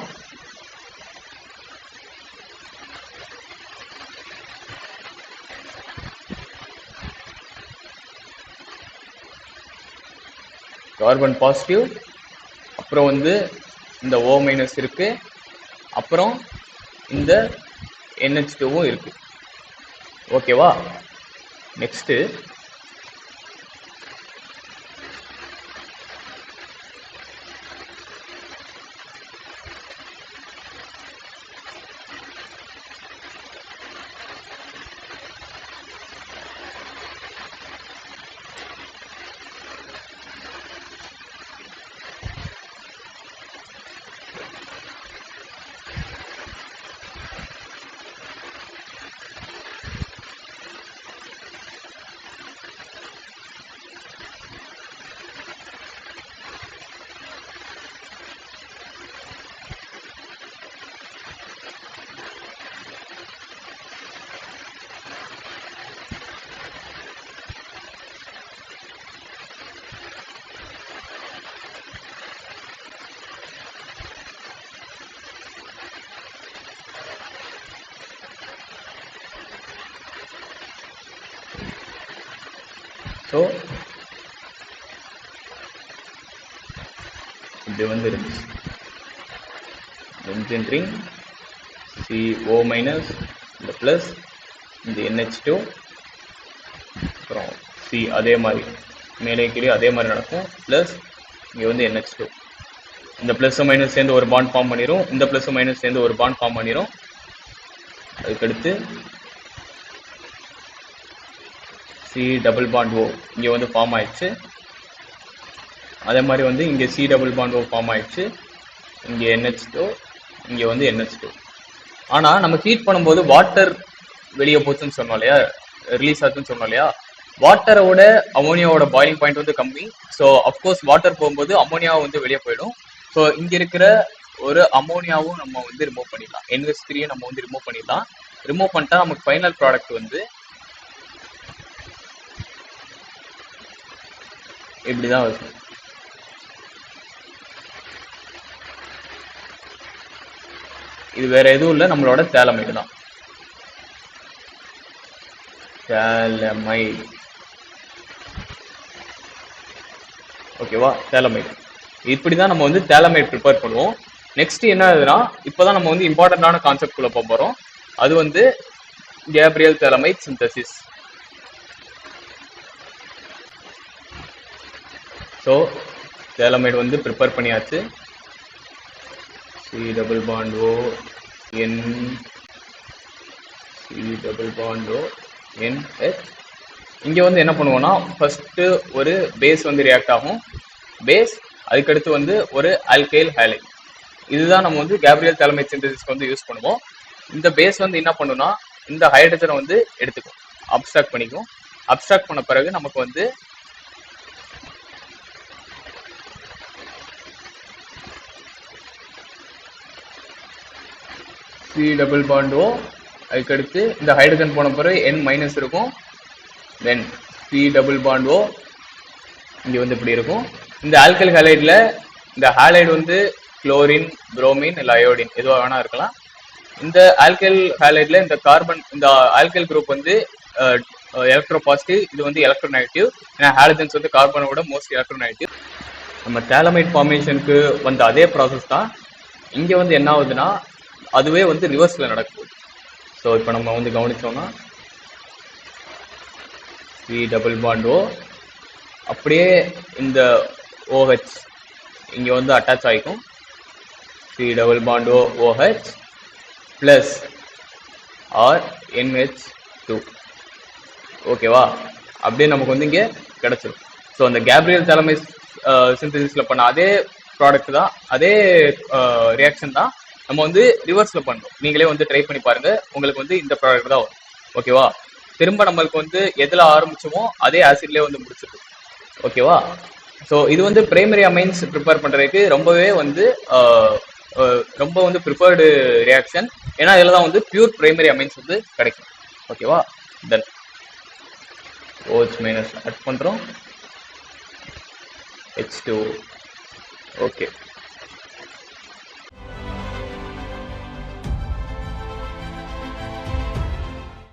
கார்பன் பாசிட்டிவ், அப்புறம் வந்து இந்த O மைனஸ் இருக்கு, அப்புறம் இந்த NH2வும் இருக்கு. ஓகேவா, நெக்ஸ்ட் ஸோ இப்படி வந்து இருந்துச்சு. பென்சீன் ரிங், CO மைனஸ், இந்த பிளஸ், இந்த NH2, அப்புறம் C அதே மாதிரி மேலே கீழே அதே மாதிரி நடக்கும். பிளஸ் இங்கே வந்து NH2, இந்த பிளஸ் மைனஸ் சேர்ந்து ஒரு பாண்ட் ஃபார்ம் பண்ணிடும். இந்த பிளஸ் மைனஸ் சேர்ந்து ஒரு பாண்ட் ஃபார்ம் பண்ணிடும். அதுக்கடுத்து C டபுள் பாண்ட் O இங்கே வந்து ஃபார்ம் ஆயிடுச்சு. அதே மாதிரி வந்து இங்கே C double bond O form ஆயிடுச்சு. இங்கே NH2, இங்கே வந்து NH2. ஆனால் நம்ம ஹீட் பண்ணும்போது வாட்டர் வெளியே போச்சுன்னு சொன்னோம் இல்லையா, ரிலீஸ் ஆச்சுன்னு சொன்னோம் இல்லையா. வாட்டரோட அமோனியாவோட பாயிலிங் பாயிண்ட் வந்து கம்மி. ஸோ அஃப்கோர்ஸ் வாட்டர் போகும்போது அமோனியாவும் வந்து வெளியே போயிடும். ஸோ இங்கே இருக்கிற ஒரு அமோனியாவும் நம்ம வந்து ரிமூவ் பண்ணிடலாம். NH3 நம்ம வந்து ரிமூவ் பண்ணிடலாம். ரிமூவ் பண்ணிட்டா நமக்கு ஃபைனல் ப்ராடக்ட் வந்து இப்படிதான் இருக்கும். இது வேற எதுவும் இல்லை, நம்மளோட தேலமைடு தான். தேலமைடு, ஓகேவா? தேலமைடு. இப்படிதான் நம்ம வந்து தேலமைடு ப்ரிப்பேர் பண்ணுவோம். நெக்ஸ்ட் என்ன ஆகுதுன்னா, இப்போதான் நம்ம வந்து இம்பார்ட்டன்டான கான்செப்ட் குள்ள போறோம். அது வந்து கேப்ரியல் தேலமைட் சிந்தசிஸ். ஸோ தேலமைடு வந்து ப்ரிப்பேர் பண்ணியாச்சு. சி டபுள் பாண்ட் ஓ என், சி டபுள் பாண்ட் ஓ என் ஹெச். இங்க வந்து என்ன பண்ணுவோம்னா, ஃபர்ஸ்ட் ஒரு பேஸ் வந்து ரியாக்ட் ஆகும். பேஸ், அதுக்கடுத்து வந்து ஒரு ஆல்கைல் ஹைலைட். இதுதான் நம்ம வந்து கேப்ரியல் தேலமைட் சிந்தசிஸ்க்கு வந்து யூஸ் பண்ணுவோம். இந்த பேஸ் வந்து என்ன பண்ணுன்னா, இந்த ஹைட்ரஜனை வந்து எடுத்துக்கும், அப்ஸ்ட்ராக்ட் பண்ணிக்கும். அப்ஸ்ட்ராக்ட் பண்ண பிறகு நமக்கு வந்து சி டபுள் பாண்ட் ஓ, அதுக்கடுத்து இந்த ஹைட்ரஜன் போன பிறகு N மைனஸ் இருக்கும். தென் சி டபுள் பாண்ட் ஓ இங்க வந்து இப்படி இருக்கும். இந்த ஆல்கைல் ஹைலைட்ல இந்த ஹாலைடு வந்து குளோரின், புரோமின் இல்ல அயோடின் எதுவாக வேணா இருக்கலாம். இந்த ஆல்கைல் ஹாலைட்ல இந்த கார்பன், இந்த ஆல்கைல் குரூப் வந்து எலக்ட்ரோ பாசிட்டிவ், இது வந்து எலக்ட்ரோ நெகட்டிவ். ஏன்னா ஹாலஜன்ஸ் வந்து கார்பனோட மோஸ்ட் எலக்ட்ரோ நெகட்டிவ். நம்ம தேலமைட் ஃபார்மேஷனுக்கு வந்த அதே ப்ராசஸ் தான் இங்க வந்து என்ன ஆகுதுன்னா, அதுவே வந்து ரிவர்ஸ்ல நடக்குது. ஸோ இப்போ நம்ம வந்து கவனிச்சோம்னா, சி டபுள் பாண்ட் ஓ அப்படியே இந்த OH இங்க வந்து அட்டாச் ஆகிக்கும். C double bond O OH plus R NH2, ஓகேவா? அப்படியே நமக்கு வந்து இங்க கிடைச்சிடும். ஸோ அந்த கேப்ரியல் தேலமைட் சிந்தசிஸ்ல பண்ண அதே ப்ராடக்ட் தான், அதே ரியாக்ஷன் தான் நம்ம வந்து ரிவர்ஸ்ல பண்றோம். நீங்களே வந்து ட்ரை பண்ணி பாருங்க, உங்களுக்கு வந்து இந்த ப்ராடக்ட் தான் வரும். ஓகேவா? திரும்ப நம்மளுக்கு வந்து எதுல ஆரம்பிச்சோமோ அதே ஆசிட்லயே வந்து முடிச்சிடும். ஓகேவா? ஸோ இது வந்து பிரைமரி அமைன்ஸ் ப்ரிப்பேர் பண்றதுக்கு ரொம்பவே வந்து ரொம்ப வந்து ப்ரிஃபர்டு ரியாக்ஷன். ஏன்னா இதுல தான் வந்து பியூர் பிரைமரி அமைன்ஸ் வந்து கிடைக்கும். ஓகேவா? தென் OH மைனஸ் ஆட் பண்றோம், H2. ஓகே.